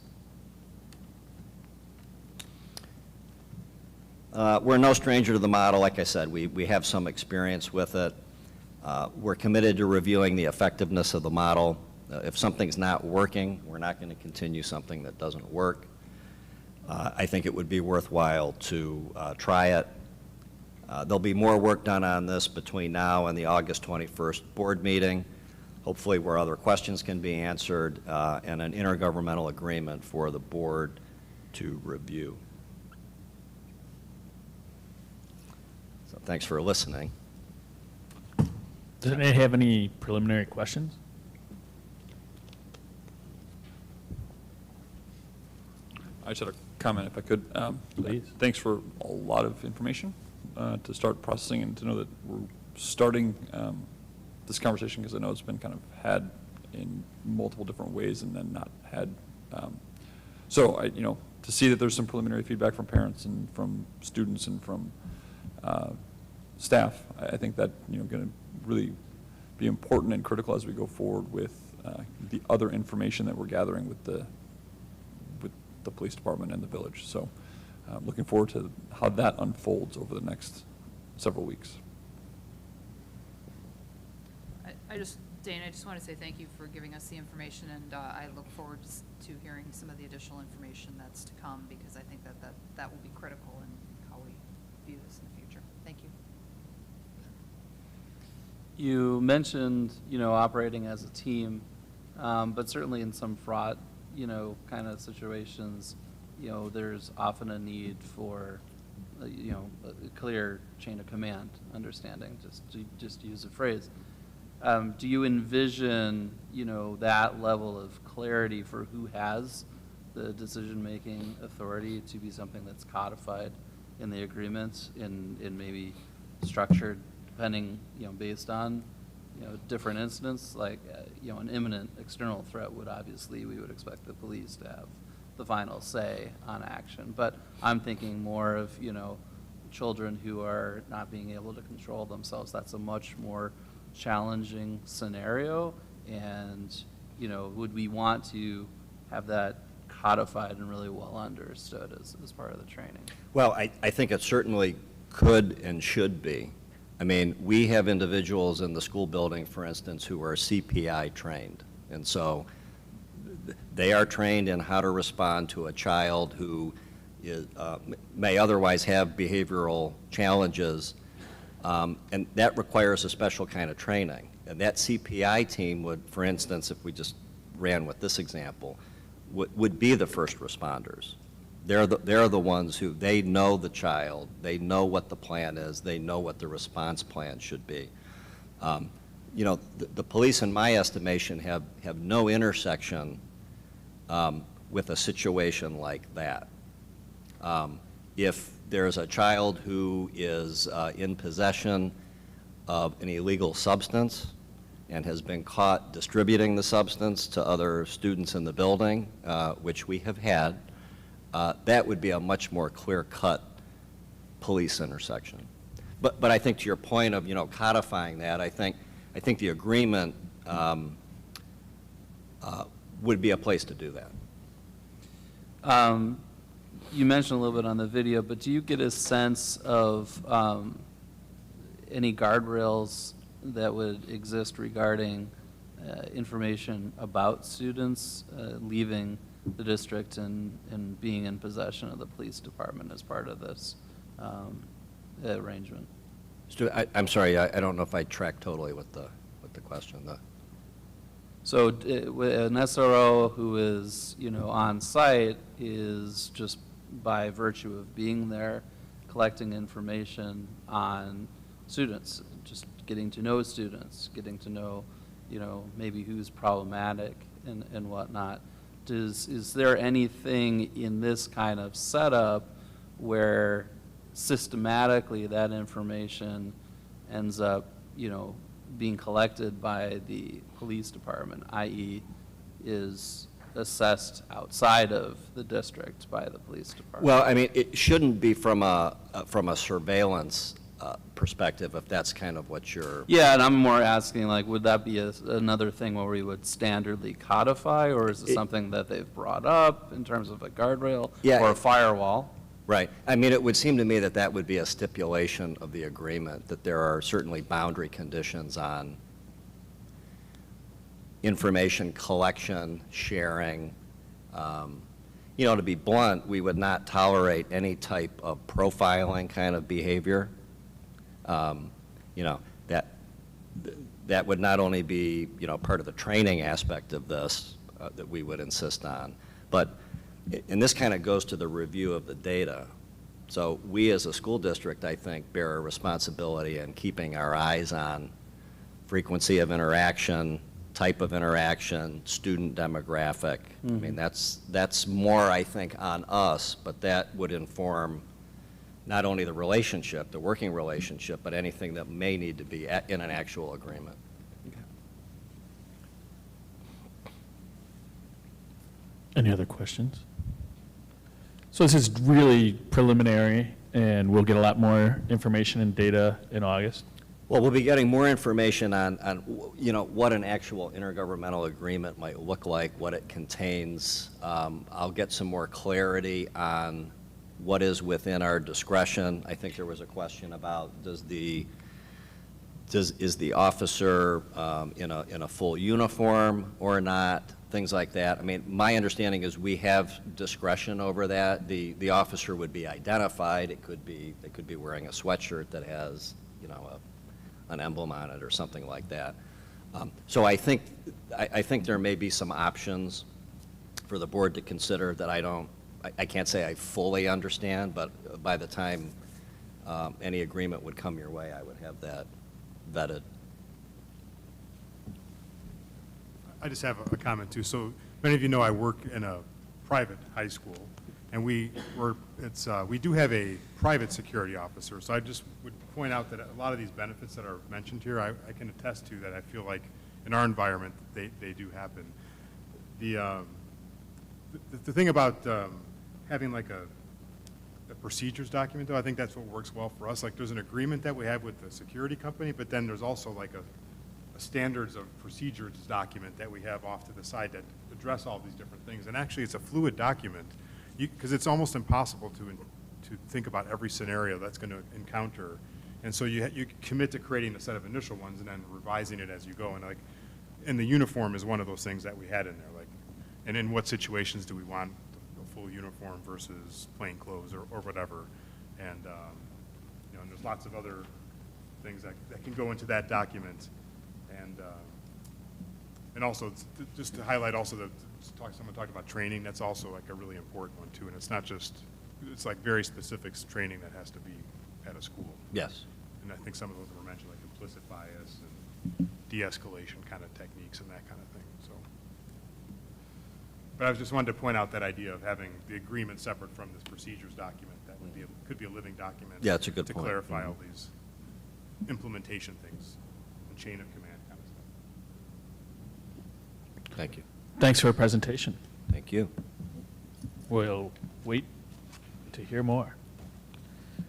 We're no stranger to the model. Like I said, we have some experience with it. We're committed to reviewing the effectiveness of the model. If something's not working, we're not going to continue something that doesn't work. I think it would be worthwhile to try it. There'll be more work done on this between now and the August 21st board meeting, hopefully where other questions can be answered, and an intergovernmental agreement for the board to review. So thanks for listening. Does anybody have any preliminary questions? I just had a comment if I could. Please. Thanks for a lot of information to start processing and to know that we're starting this conversation, because I know it's been kind of had in multiple different ways and then not had. So to see that there's some preliminary feedback from parents and from students and from staff, I think that going to really be important and critical as we go forward with the other information that we're gathering with the police department and the village. So looking forward to how that unfolds over the next several weeks. Dane, I just want to say thank you for giving us the information, and I look forward to hearing some of the additional information that's to come, because I think that will be critical in how we view this in the future. Thank you. You mentioned, operating as a team, but certainly in some fraught, kind of situations, there's often a need for, a clear chain of command understanding, just to use a phrase. Do you envision, that level of clarity for who has the decision-making authority to be something that's codified in the agreements and maybe structured depending, based on, different incidents? Like, an imminent external threat we would expect the police to have the final say on action. But I'm thinking more of, children who are not being able to control themselves. That's a much more challenging scenario, and would we want to have that codified and really well understood as part of the training? Well, I think it certainly could and should be. I mean, we have individuals in the school building, for instance, who are CPI trained, and so they are trained in how to respond to a child who may otherwise have behavioral challenges. And that requires a special kind of training. And that CPI team would, for instance, if we just ran with this example, would be the first responders. They're the ones who, they know the child, they know what the plan is, they know what the response plan should be. The police, in my estimation, have no intersection with a situation like that. If there's a child who is in possession of an illegal substance and has been caught distributing the substance to other students in the building, which we have had, that would be a much more clear-cut police intersection. But I think to your point of codifying that, I think the agreement would be a place to do that. You mentioned a little bit on the video, but do you get a sense of any guardrails that would exist regarding information about students leaving the district and being in possession of the police department as part of this arrangement? Stu, I'm sorry, I don't know if I tracked totally with the question. So an SRO who is, on site is just by virtue of being there, collecting information on students, just getting to know students, getting to know, maybe who's problematic and whatnot. Is there anything in this kind of setup where systematically that information ends up, being collected by the police department, i.e. is assessed outside of the district by the police department? Well, I mean, it shouldn't be from a surveillance perspective, if that's kind of what you're... Yeah, and I'm more asking, like, would that be another thing where we would standardly codify, or is it something that they've brought up in terms of a guardrail or a firewall? Right. I mean, it would seem to me that that would be a stipulation of the agreement, that there are certainly boundary conditions on information collection, sharing. To be blunt, we would not tolerate any type of profiling kind of behavior. That would not only be, part of the training aspect of this that we would insist on, but and this kind of goes to the review of the data. So we as a school district, I think, bear a responsibility in keeping our eyes on frequency of interaction, type of interaction, student demographic. I mean, that's more, I think, on us, but that would inform not only the relationship, the working relationship, but anything that may need to be in an actual agreement. Any other questions? So this is really preliminary, and we'll get a lot more information and data in August? Well, we'll be getting more information on, what an actual intergovernmental agreement might look like, what it contains. I'll get some more clarity on what is within our discretion. I think there was a question about, is the officer in a full uniform or not, things like that. I mean, my understanding is we have discretion over that. The officer would be identified. They could be wearing a sweatshirt that has, an emblem on it or something like that. So I think there may be some options for the board to consider that I can't say I fully understand, but by the time any agreement would come your way, I would have that vetted. I just have a comment too. So many of you know I work in a private high school, and we do have a private security officer. So I just would point out that a lot of these benefits that are mentioned here, I can attest to that I feel like in our environment they do happen. The thing about having like a procedures document, though, I think that's what works well for us. Like there's an agreement that we have with the security company, but then there's also like a standards of procedures document that we have off to the side that address all these different things. And actually, it's a fluid document because it's almost impossible to think about every scenario that's going to encounter. And so you commit to creating a set of initial ones and then revising it as you go. And the uniform is one of those things that we had in there. Like, and in what situations do we want a full uniform versus plain clothes or whatever? And and there's lots of other things that can go into that document. And also, just to highlight also someone talked about training, that's also like a really important one too. And it's not just, it's like very specific training that has to be at a school. Yes. And I think some of those were mentioned, like implicit bias and de-escalation kind of techniques and that kind of thing, so. But I just wanted to point out that idea of having the agreement separate from this procedures document. That would could be a living document. Yeah, it's a good to point. clarify all these implementation things and chain of command kind of stuff. Thank you. Thanks for a presentation. Thank you. We'll wait to hear more.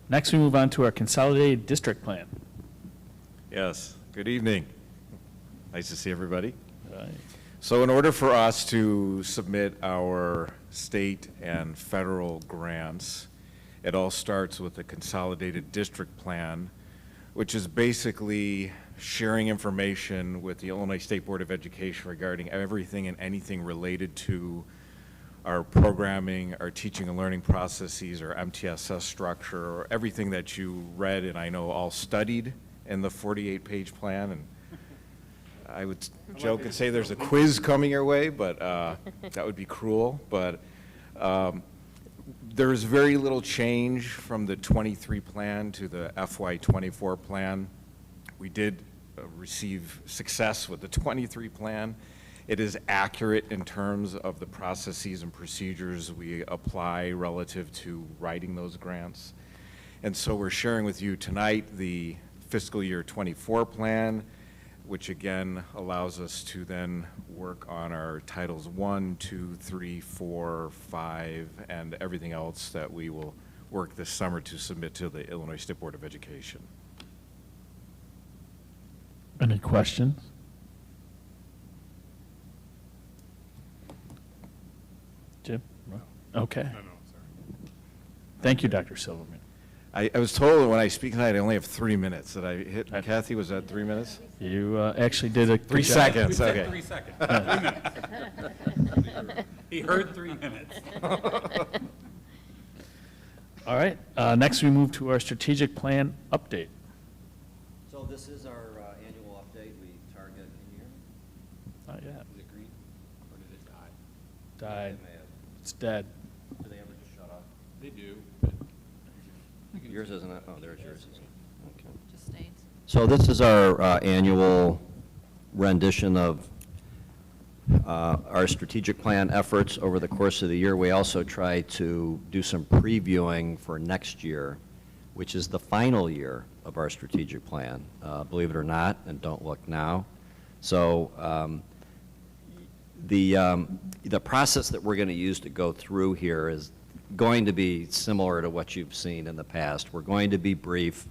Next, we move on to our consolidated district plan. Yes, good evening. Nice to see everybody. Right. So in order for us to submit our state and federal grants, it all starts with a consolidated district plan, which is basically sharing information with the Illinois State Board of Education regarding everything and anything related to our programming, our teaching and learning processes, our MTSS structure, or everything that you read and I know all studied in the 48-page plan. And I would joke and say there's a quiz coming your way, but that would be cruel. But there is very little change from the 23 plan to the FY24 plan. We did receive success with the 23 plan. It is accurate in terms of the processes and procedures we apply relative to writing those grants. And so we're sharing with you tonight the fiscal year 24 plan, which again allows us to then work on our titles 1, 2, 3, 4, 5, and everything else that we will work this summer to submit to the Illinois State Board of Education. Any questions? Jim? Okay. No, sorry. Thank you, Dr. Silverman. I was told that when I speak tonight, I only have 3 minutes. Did I hit, Kathy, was that 3 minutes? You actually did a 3 good job. seconds, okay. 3 seconds, 3 minutes. He heard 3 minutes. All right, next we move to our strategic plan update. So this is our annual update we target in here. Not yet. Is it green, or did it die? Died. It may have. It's dead. Do they ever just shut off? They do. Yours isn't it? Oh, there's yours. Isn't it? Okay. Just stains. So this is our annual rendition of our strategic plan efforts over the course of the year. We also try to do some previewing for next year, which is the final year of our strategic plan, believe it or not, and don't look now. So the process that we're going to use to go through here is going to be similar to what you've seen in the past. We're going to be brief.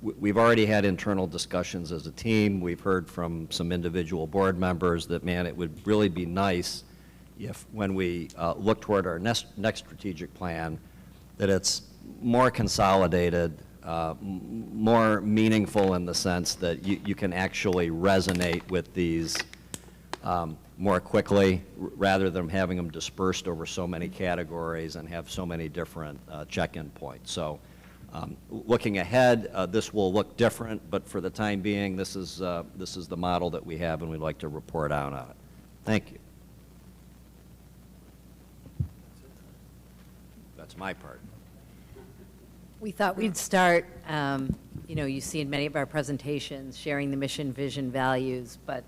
We've already had internal discussions as a team. We've heard from some individual board members that, man, it would really be nice if when we look toward our next strategic plan, that it's more consolidated, more meaningful in the sense that you can actually resonate with these more quickly, rather than having them dispersed over so many categories and have so many different check-in points. So looking ahead, this will look different, but for the time being, this is the model that we have, and we'd like to report out on it. Thank you. That's my part. We thought we'd start, you see in many of our presentations, sharing the mission, vision, values, but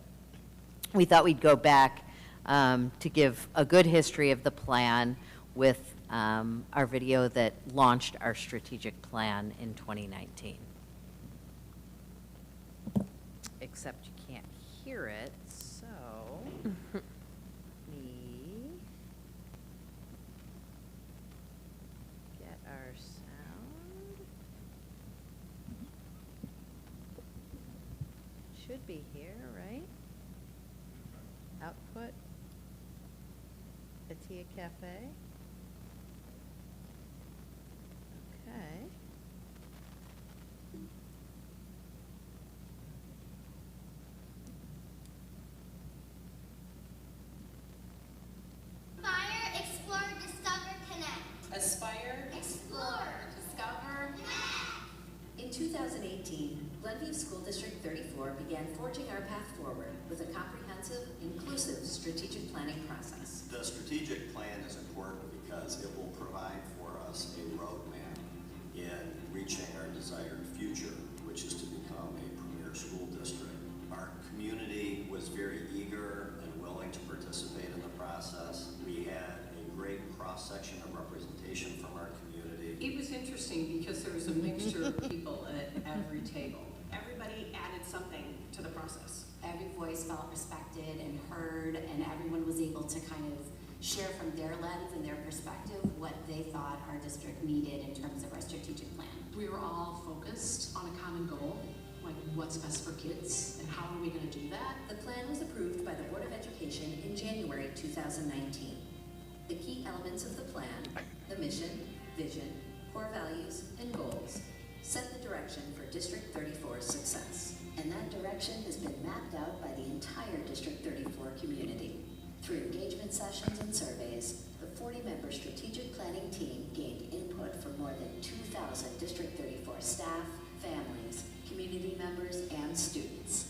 we thought we'd go back to give a good history of the plan with our video that launched our strategic plan in 2019. Except you can't hear it, so me get our sound. Should be here, right? Output, Atia Cafe. Okay. Aspire, explore, discover, connect. Aspire, Explore, discover. connect. In 2018, Glenview School District 34 began forging our path forward with a comprehensive, inclusive strategic planning process. The strategic plan is important because it will provide for us a roadmap in reaching our desired future, which is to become a premier school district. Our community was very eager and willing to participate in the process. We had a great cross-section of representation from our community. It was interesting because there was a mixture of people at every table. Everybody added something to the process. Every voice felt respected and heard, and everyone was able to kind of share from their lens and their perspective what they thought our district needed in terms of our strategic plan. We were all focused on a common goal, like what's best for kids and how are we going to do that? The plan was approved by the Board of Education in January 2019. The key elements of the plan, the mission, vision, core values, and goals, set the direction for District 34's success. And that direction has been mapped out by the entire District 34 community. Through engagement sessions and surveys, the 40-member strategic planning team gained input from more than 2,000 District 34 staff, families, community members, and students.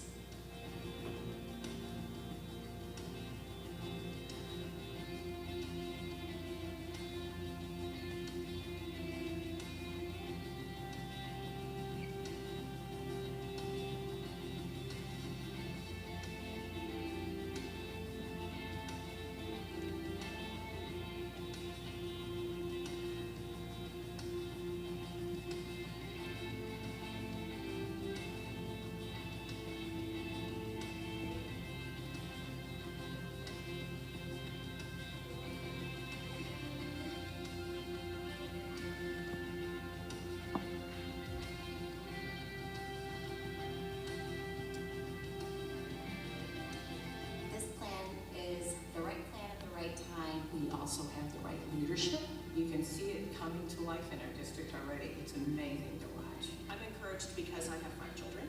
We also have the right leadership. You can see it coming to life in our district already. It's amazing to watch. I'm encouraged because I have 5 children,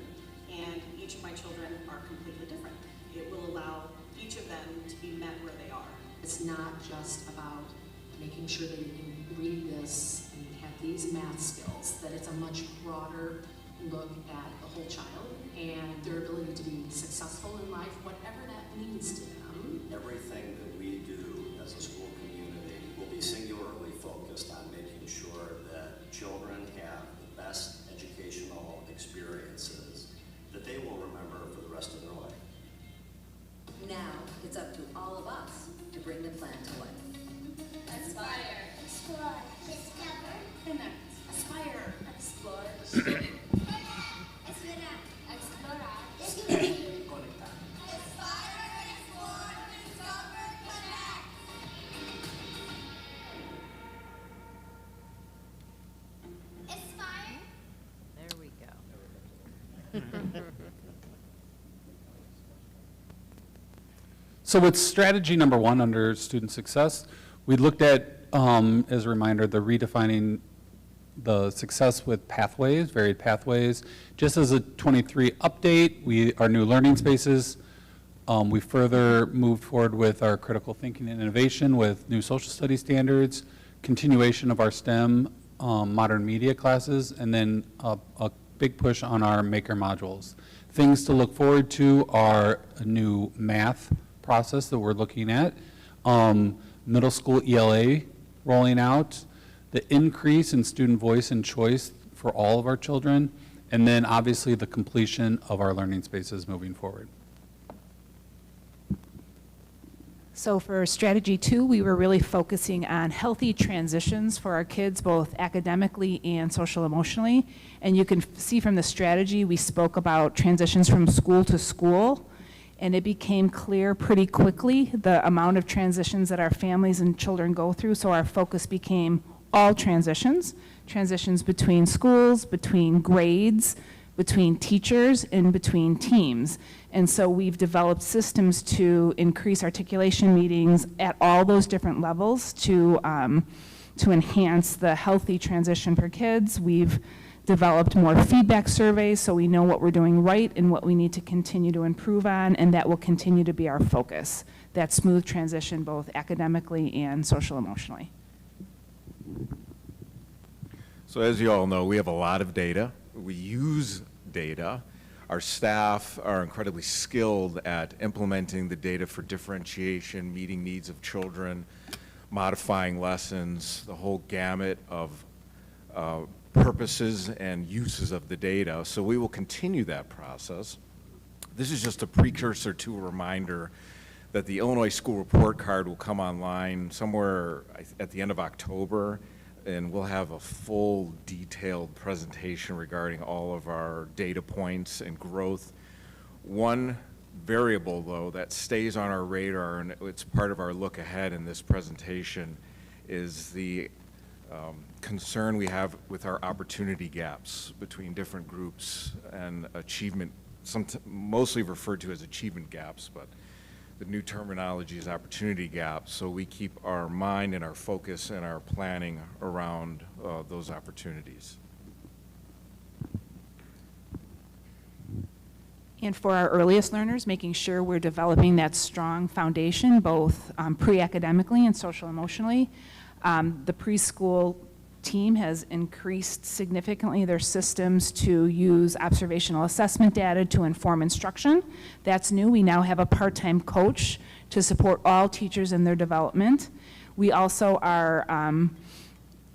and each of my children are completely different. It will allow each of them to be met where they are. It's not just about making sure that you can read this and have these math skills, that it's a much broader look at the whole child and their ability to be successful in life, whatever that means to them. Everything that we do as a school community will be singularly focused on making sure that children have the best educational experiences that they will remember for the rest of their life. Now, it's up to all of us to bring the plan to life. Aspire. Explore. Discover. Connect. Aspire. Explore. Esperar. Explorar. Descubrir. Conectar. Aspire. Explore. Discover. Connect. Aspire. There we go. So with strategy number 1 under student success, we looked at, as a reminder, the redefining the success with pathways, varied pathways. Just as a 23 update, our new learning spaces, we further moved forward with our critical thinking and innovation with new social studies standards, continuation of our STEM modern media classes, and then a big push on our maker modules. Things to look forward to are a new math process that we're looking at, middle school ELA rolling out, the increase in student voice and choice for all of our children, and then obviously the completion of our learning spaces moving forward. So for strategy 2, we were really focusing on healthy transitions for our kids, both academically and social emotionally. And you can see from the strategy, we spoke about transitions from school to school. And it became clear pretty quickly the amount of transitions that our families and children go through. So our focus became all transitions, transitions between schools, between grades, between teachers, and between teams. And so we've developed systems to increase articulation meetings at all those different levels to enhance the healthy transition for kids. We've developed more feedback surveys so we know what we're doing right and what we need to continue to improve on, and that will continue to be our focus, that smooth transition both academically and social emotionally. So as you all know, we have a lot of data. We use data. Our staff are incredibly skilled at implementing the data for differentiation, meeting needs of children, modifying lessons, the whole gamut of purposes and uses of the data. So we will continue that process. This is just a precursor to a reminder that the Illinois School Report Card will come online somewhere at the end of October, and we'll have a full detailed presentation regarding all of our data points and growth. One variable, though, that stays on our radar, and it's part of our look ahead in this presentation, is the concern we have with our opportunity gaps between different groups and achievement, mostly referred to as achievement gaps, but the new terminology is opportunity gaps. So we keep our mind and our focus and our planning around those opportunities. And for our earliest learners, making sure we're developing that strong foundation, both pre-academically and social emotionally. The preschool team has increased significantly their systems to use observational assessment data to inform instruction. That's new. We now have a part-time coach to support all teachers in their development. We also are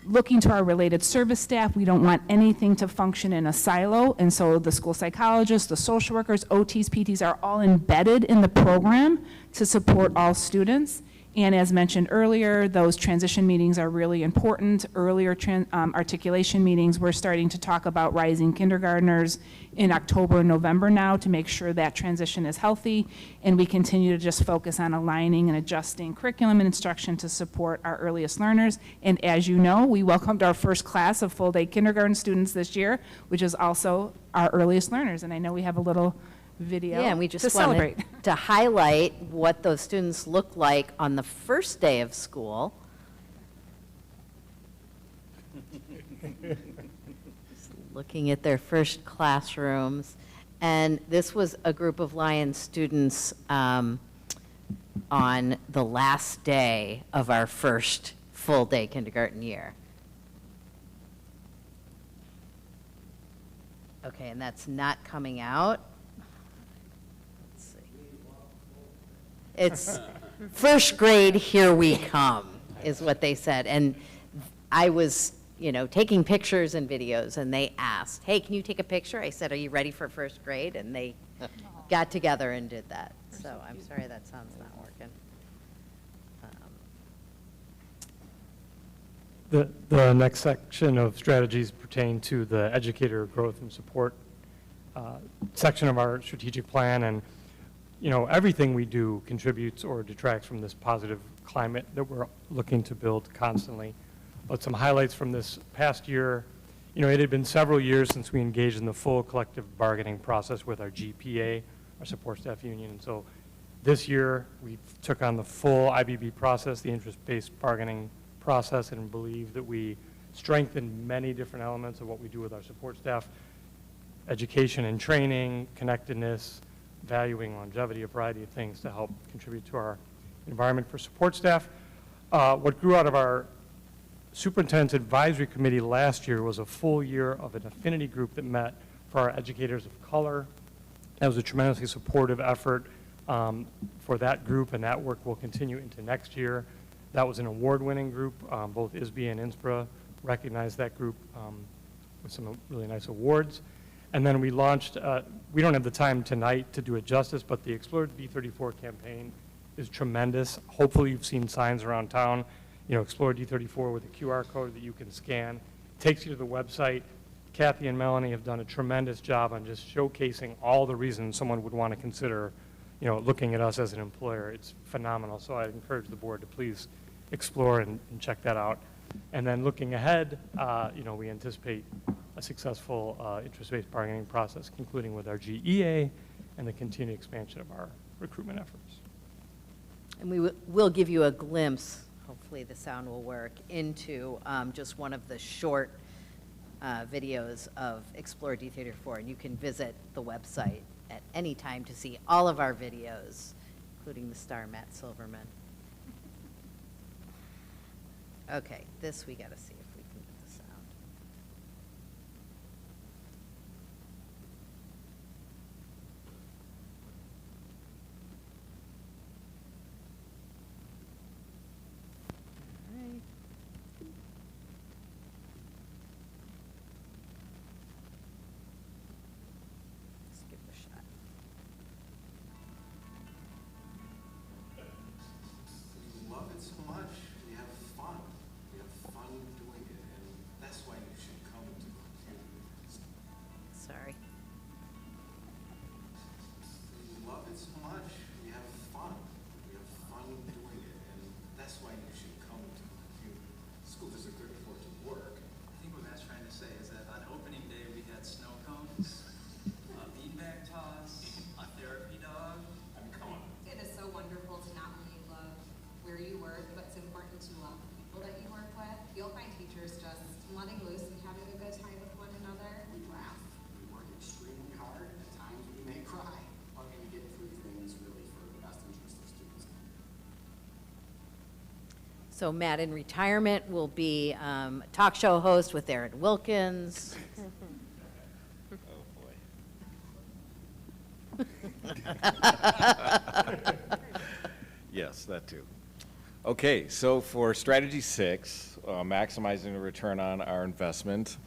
looking to our related service staff. We don't want anything to function in a silo, and so the school psychologists, the social workers, OTs, PTs are all embedded in the program to support all students. And as mentioned earlier, those transition meetings are really important. Earlier articulation meetings, we're starting to talk about rising kindergartners in October and November now to make sure that transition is healthy. And we continue to just focus on aligning and adjusting curriculum and instruction to support our earliest learners. And as you know, we welcomed our first class of full-day kindergarten students this year, which is also our earliest learners. And I know we have a little video Yeah, and we to just celebrate. wanted to highlight what those students look like on the first day of school. Just looking at their first classrooms. And this was a group of Lions students on the last day of our first full-day kindergarten year. Okay, and that's not coming out. It's first grade, here we come, is what they said. And I was taking pictures and videos, and they asked, hey, can you take a picture? I said, are you ready for first grade? And they got together and did that. So I'm sorry that sound's not working. The next section of strategies pertain to the educator growth and support section of our strategic plan. And, everything we do contributes or detracts from this positive climate that we're looking to build constantly. But some highlights from this past year, it had been several years since we engaged in the full collective bargaining process with our GPA, our support staff union. And so this year, we took on the full IBB process, the interest-based bargaining process, and believe that we strengthened many different elements of what we do with our support staff: education and training, connectedness, valuing longevity, a variety of things to help contribute to our environment for support staff. What grew out of our Superintendent's Advisory Committee last year was a full year of an affinity group that met for our educators of color. That was a tremendously supportive effort for that group, and that work will continue into next year. That was an award-winning group. Both ISB and INSPRA recognized that group with some really nice awards. And then we launched, we don't have the time tonight to do it justice, but the Explore D34 campaign is tremendous. Hopefully you've seen signs around town, Explore D34 with a QR code that you can scan. Takes you to the website. Kathy and Melanie have done a tremendous job on just showcasing all the reasons someone would want to consider, looking at us as an employer. It's phenomenal. So I encourage the board to please explore and check that out. And then looking ahead, we anticipate a successful interest-based bargaining process, concluding with our GEA and the continued expansion of our recruitment efforts. And we will give you a glimpse, hopefully the sound will work, into just one of the short videos of Explore D34. And you can visit the website at any time to see all of our videos, including the star Matt Silverman. Okay, this we got to see if we can get the sound. All right. Let's give it a shot. We love it so much. We have fun. We have fun doing it, and that's why you should come to Glenview. Sorry. We love it so much. We have fun. We have fun doing it, and that's why you should come to Glenview. School District 34 to work. I think what Matt's trying to say is that on opening day, we had snow cones, a beanbag toss, a therapy dog. I mean, come on. It is so wonderful to not only love where you work, but it's important to love the people that you work with. You'll find teachers just letting loose and having a good time with one another. We laugh. We work extremely hard. At times we may cry, but we get through things really for the best interest of students. So Matt in retirement will be talk show host with Aaron Wilkins. Yes, that too. Okay, so for strategy 6, maximizing the return on our investment,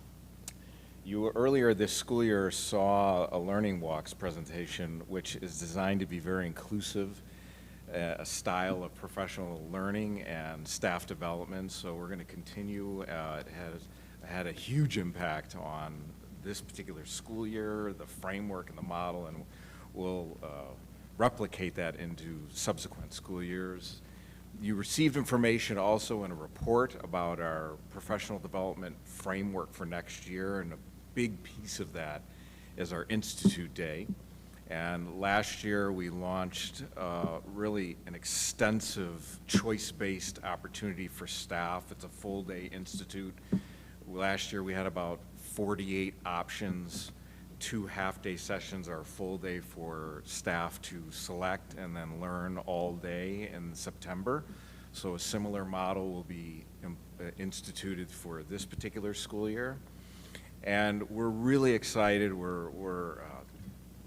you earlier this school year saw a Learning Walks presentation, which is designed to be very inclusive, a style of professional learning and staff development. So we're going to continue. It has had a huge impact on this particular school year, the framework and the model, and we'll replicate that into subsequent school years. You received information also in a report about our professional development framework for next year, and a big piece of that is our Institute Day. And last year we launched really an extensive choice-based opportunity for staff. It's a full-day institute. Last year we had about 48 options. 2 half-day sessions are a full day for staff to select and then learn all day in September. So a similar model will be instituted for this particular school year. And we're really excited. We're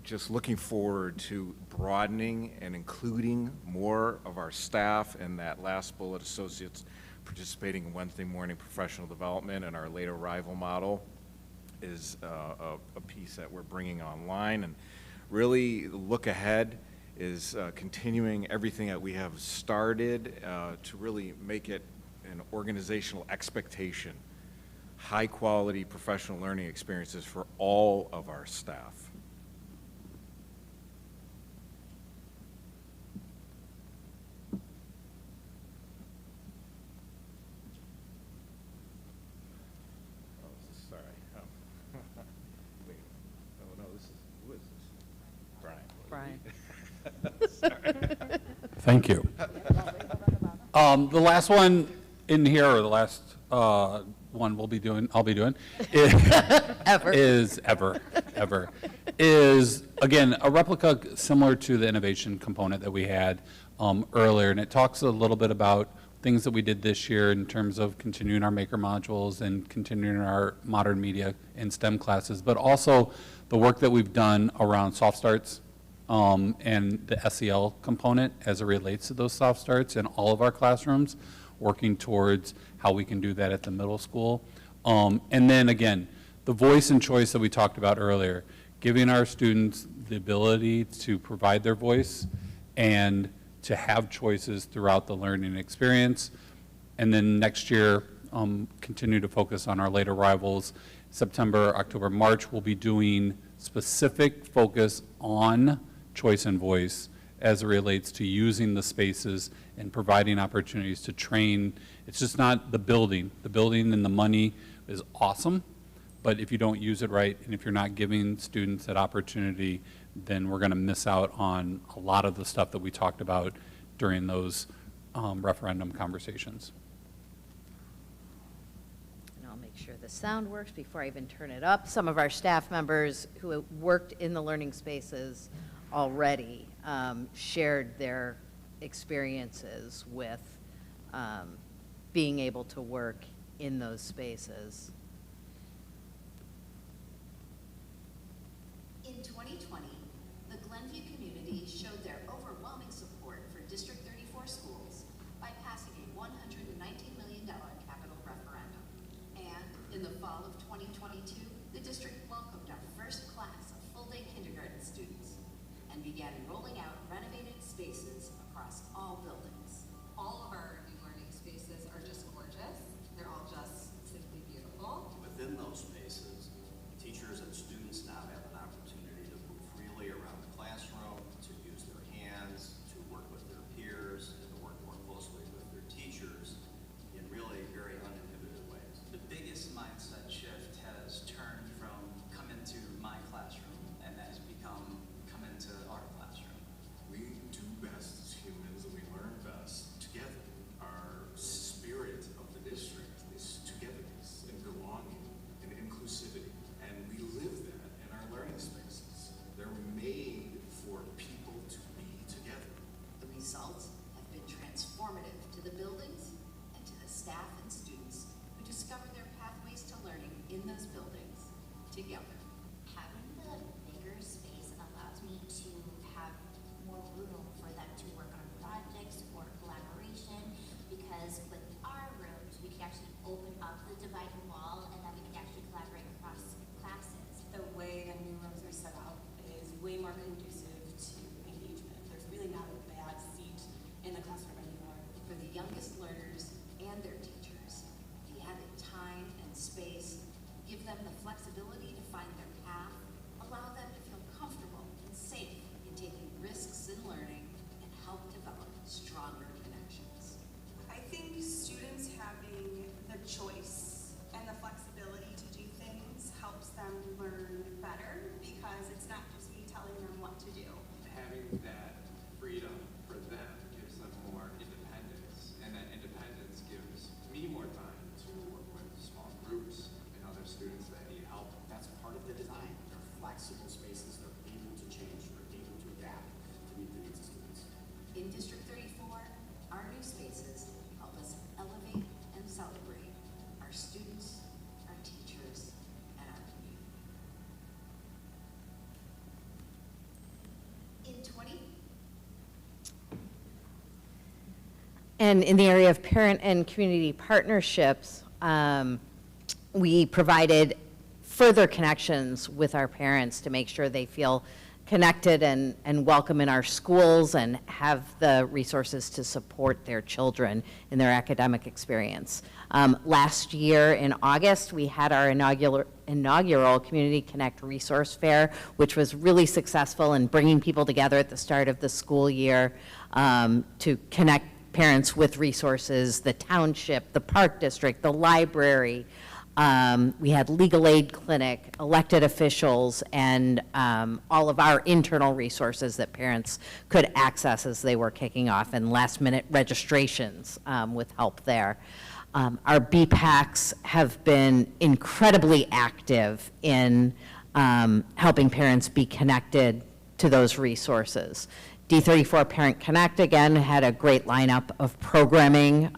just looking forward to broadening and including more of our staff in that last bullet, associates, participating in Wednesday morning professional development, and our late arrival model is a piece that we're bringing online. And really, the look ahead is continuing everything that we have started to really make it an organizational expectation, high-quality professional learning experiences for all of our staff. Sorry. Wait. Oh, no, this is, who is this? Brian. Thank you. The last one in here, or the last one I'll be doing, Ever. is ever, is, again, a replica similar to the innovation component that we had earlier. And it talks a little bit about things that we did this year in terms of continuing our maker modules and continuing our modern media and STEM classes, but also the work that we've done around soft starts and the SEL component as it relates to those soft starts in all of our classrooms, working towards how we can do that at the middle school. And then again, the voice and choice that we talked about earlier, giving our students the ability to provide their voice and to have choices throughout the learning experience. And then next year, continue to focus on our late arrivals. September, October, March, we'll be doing specific focus on choice and voice as it relates to using the spaces and providing opportunities to train. It's just not the building. The building and the money is awesome, but if you don't use it right and if you're not giving students that opportunity, then we're going to miss out on a lot of the stuff that we talked about during those referendum conversations. And I'll make sure the sound works before I even turn it up. Some of our staff members who have worked in the learning spaces already shared their experiences with being able to work in those spaces. In 2020, the Glenview community showed their overwhelming support for District 34 schools by passing a $119 million capital referendum. And in the fall of 2022, the district welcomed our first class of full-day kindergarten students and began rolling out renovated spaces across all buildings. All of our new learning spaces are just gorgeous. They're all just simply beautiful. Within those spaces, teachers and students now have an opportunity to move freely around the classroom, to use their hands, to work with their peers, and to work more closely with their teachers in really very uninhibited ways. The biggest mindset shift has turned from come into my classroom, and that has become come into our classroom. We do best as humans, and we learn best together. Our spirit of the district is togetherness and belonging and inclusivity. And we live that in our learning spaces. They're made for people to be together. The results have been transformative to the buildings and to the staff and students who discover their pathways to learning in those buildings together. Having the bigger space allows me to have more room for them to work on projects or collaboration, because with our rooms, we can actually open up the dividing wall and then we can actually collaborate across classes. The way the new rooms are set up is way more conducive to engagement. There's really not a bad seat in the classroom anymore. For the youngest learners and their teachers, the added time and space give them the flexibility to find their path, allow them to feel comfortable and safe in taking risks in learning, and help develop stronger connections. I think students having the choice and the flexibility to do things helps them learn better, because it's not just me telling them what to do. Having that freedom for them gives them more independence, and that independence gives me more time to work with small groups and other students that need help. That's part of the design. They're flexible spaces. They're able to change. They're able to adapt to meet the needs of students. In District 34, our new spaces help us elevate and celebrate our students, our teachers, and our community. In 20, And in the area of parent and community partnerships, we provided further connections with our parents to make sure they feel connected and welcome in our schools and have the resources to support their children in their academic experience. Last year in August, we had our inaugural Community Connect Resource Fair, which was really successful in bringing people together at the start of the school year to connect parents with resources, the township, the park district, the library. We had legal aid clinic, elected officials, and all of our internal resources that parents could access as they were kicking off, and last-minute registrations with help there. Our BPACs have been incredibly active in helping parents be connected to those resources. D34 Parent Connect, again, had a great lineup of programming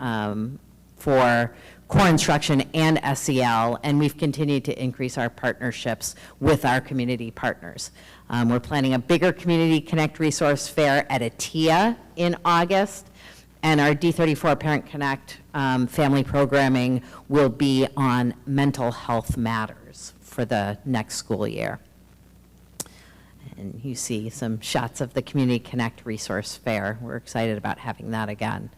for core instruction and SEL, and we've continued to increase our partnerships with our community partners. We're planning a bigger Community Connect Resource Fair at ATIA in August, and our D34 Parent Connect family programming will be on mental health matters for the next school year. And you see some shots of the Community Connect Resource Fair. We're excited about having that again.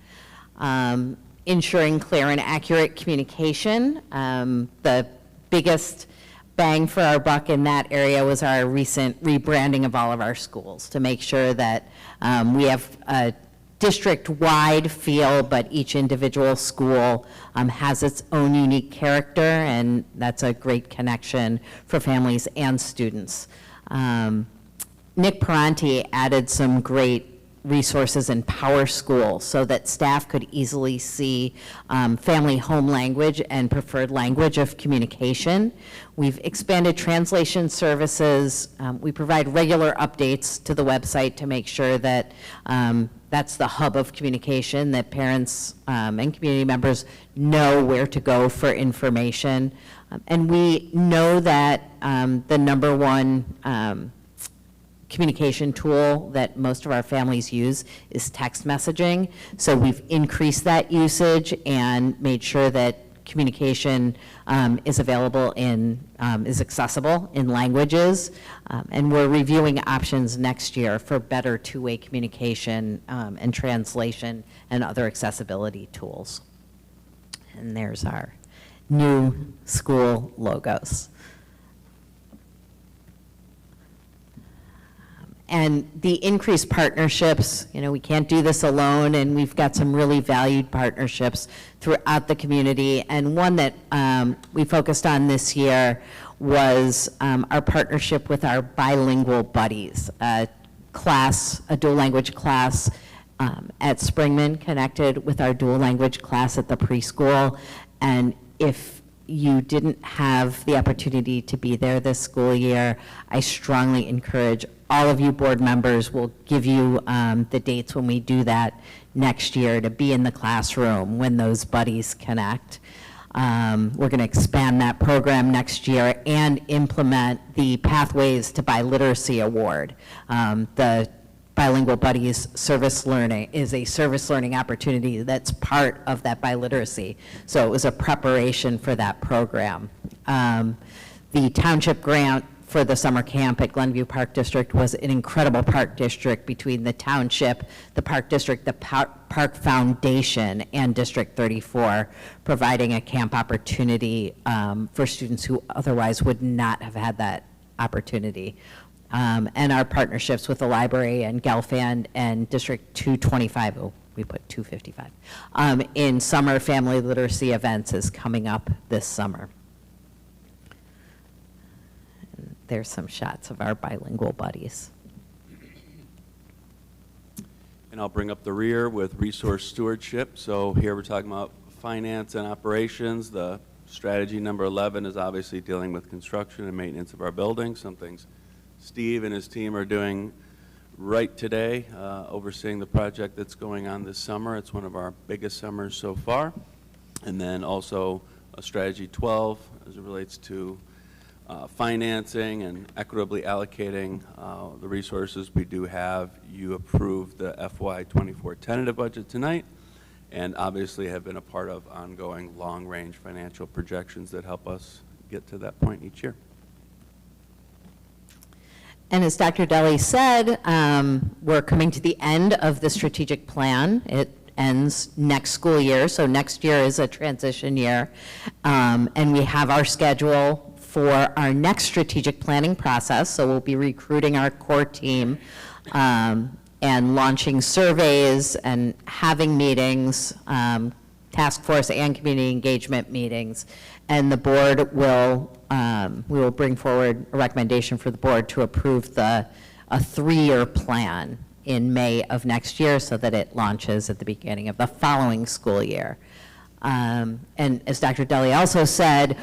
Ensuring clear and accurate communication. The biggest bang for our buck in that area was our recent rebranding of all of our schools to make sure that we have a district-wide feel, but each individual school has its own unique character, and that's a great connection for families and students. Nick Paranti added some great resources in Power School so that staff could easily see family home language and preferred language of communication. We've expanded translation services. We provide regular updates to the website to make sure that that's the hub of communication, that parents and community members know where to go for information. And we know that the number one communication tool that most of our families use is text messaging. So we've increased that usage and made sure that communication is available is accessible in languages. And we're reviewing options next year for better two-way communication and translation and other accessibility tools. And there's our new school logos. And the increased partnerships, we can't do this alone, and we've got some really valued partnerships throughout the community. And one that we focused on this year was our partnership with our bilingual buddies, a dual language class at Springman connected with our dual language class at the preschool. And if you didn't have the opportunity to be there this school year, I strongly encourage all of you board members. Will give you the dates when we do that next year to be in the classroom when those buddies connect. We're going to expand that program next year and implement the Pathways to Biliteracy Award. The Bilingual Buddies Service Learning is a service learning opportunity that's part of that biliteracy. So it was a preparation for that program. The township grant for the summer camp at Glenview Park District was an incredible park district between the township, the park district, the Park Foundation, and District 34, providing a camp opportunity for students who otherwise would not have had that opportunity. And our partnerships with the library and Gelfand and District 225, we put 255, in summer family literacy events is coming up this summer. And there's some shots of our bilingual buddies. And I'll bring up the rear with resource stewardship. So here we're talking about finance and operations. The strategy number 11 is obviously dealing with construction and maintenance of our buildings, some things Steve and his team are doing right today, overseeing the project that's going on this summer. It's one of our biggest summers so far. And then also strategy 12 as it relates to financing and equitably allocating the resources we do have. You approved the FY24 tentative budget tonight, and obviously have been a part of ongoing long-range financial projections that help us get to that point each year. And as Dr. Deli said, we're coming to the end of the strategic plan. It ends next school year, so next year is a transition year. And we have our schedule for our next strategic planning process, so we'll be recruiting our core team and launching surveys and having meetings, task force and community engagement meetings. And the board will, we will bring forward a recommendation for the board to approve a 3-year plan in May of next year so that it launches at the beginning of the following school year. And as Dr. Deli also said,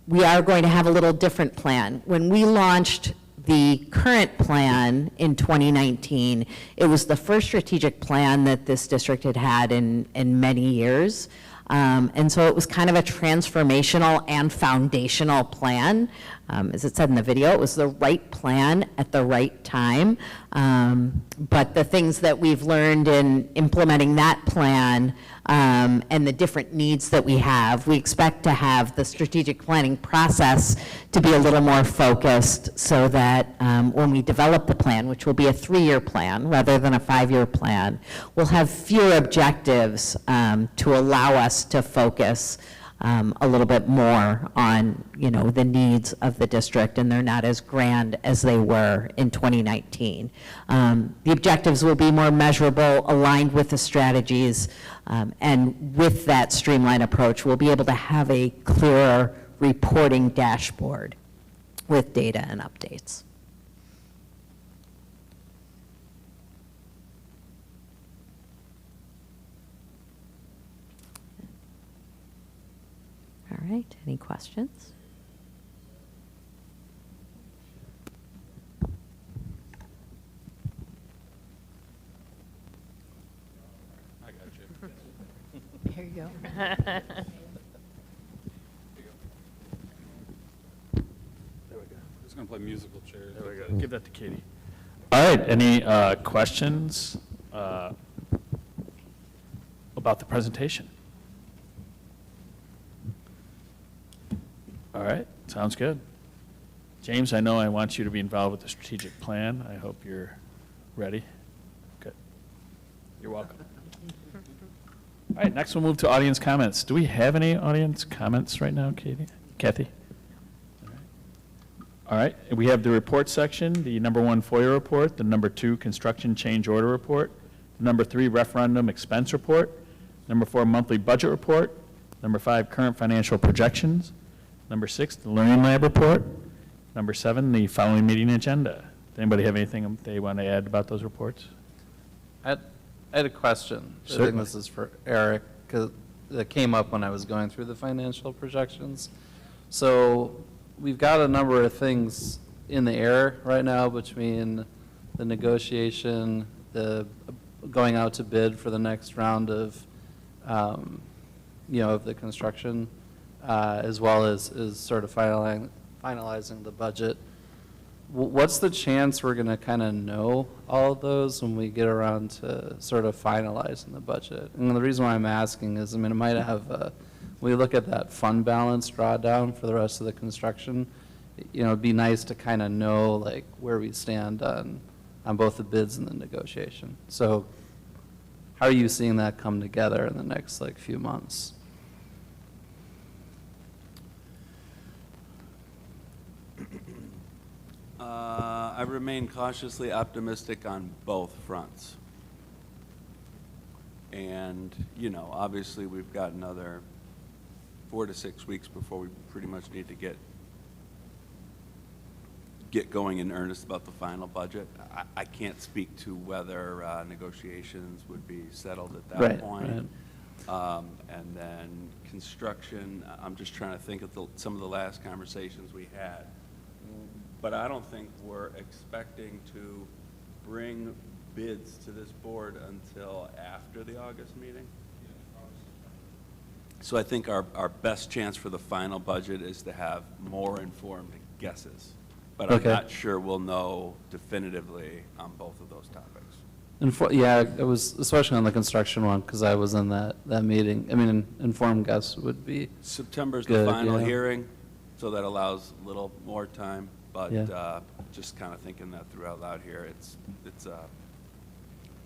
we are going to have a little different plan. When we launched the current plan in 2019, it was the first strategic plan that this district had had in many years. And so it was kind of a transformational and foundational plan. As it said in the video, it was the right plan at the right time. But the things that we've learned in implementing that plan and the different needs that we have, we expect to have the strategic planning process to be a little more focused so that when we develop the plan, which will be a 3-year plan rather than a 5-year plan, we'll have fewer objectives to allow us to focus a little bit more on, you know, the needs of the district, and they're not as grand as they were in 2019. The objectives will be more measurable, aligned with the strategies, and with that streamlined approach, we'll be able to have a clearer reporting dashboard with data and updates. All right, any questions? I got you. Here you go. Just going to play musical chairs. There we go. Give that to Katie. All right, any questions about the presentation? All right, sounds good. James, I know I want you to be involved with the strategic plan. I hope you're ready. Good. You're welcome. All right, next we'll move to audience comments. Do we have any audience comments right now, Kathy? All right, we have the report section, the number 1 FOIA report, the number 2 construction change order report, the number 3 referendum expense report, number 4 monthly budget report, number 5 current financial projections, number 6 the learning lab report, number 7 the following meeting agenda. Does anybody have anything they want to add about those reports? I had a question. Certainly. I think this is for Eric, because it came up when I was going through the financial projections. So we've got a number of things in the air right now between the negotiation, the going out to bid for the next round of, of the construction, as well as sort of finalizing the budget. What's the chance we're going to kind of know all of those when we get around to sort of finalizing the budget? And the reason why I'm asking is, I mean, it might have, when we look at that fund balance drawdown for the rest of the construction, it'd be nice to kind of know like where we stand on both the bids and the negotiation. So how are you seeing that come together in the next like few months? I remain cautiously optimistic on both fronts. And, obviously we've got another 4 to 6 weeks before we pretty much need to get going in earnest about the final budget. I can't speak to whether negotiations would be settled at that point. Right. And then construction, I'm just trying to think of some of the last conversations we had. But I don't think we're expecting to bring bids to this board until after the August meeting. So I think our best chance for the final budget is to have more informed guesses. But I'm not sure we'll know definitively on both of those topics. Yeah, it was, especially on the construction one, because I was in that meeting. I mean, an informed guess would be September's the good, final yeah. hearing, so that allows a little more time, but Yeah. just kind of thinking that through out loud here, it's a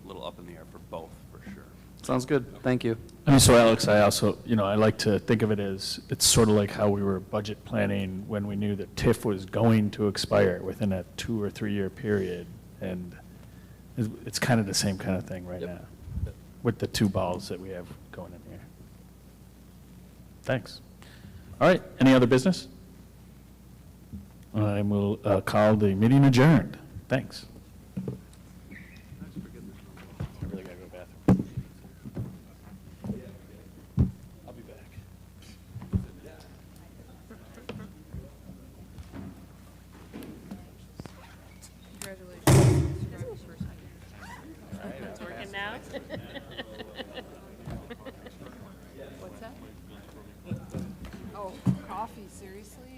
little up in the air for both, for sure. Sounds good. Thank you. I mean, so Alex, I also, I like to think of it as, it's sort of like how we were budget planning when we knew that TIF was going to expire within a 2 or 3 year period. And it's kind of the same kind of thing right now with the 2 balls that we have going in here. Thanks. All right, any other business? I will call the meeting adjourned. Thanks. I really gotta go to the bathroom. I'll be back. Congratulations. It's working now? What's that? Oh, coffee, seriously?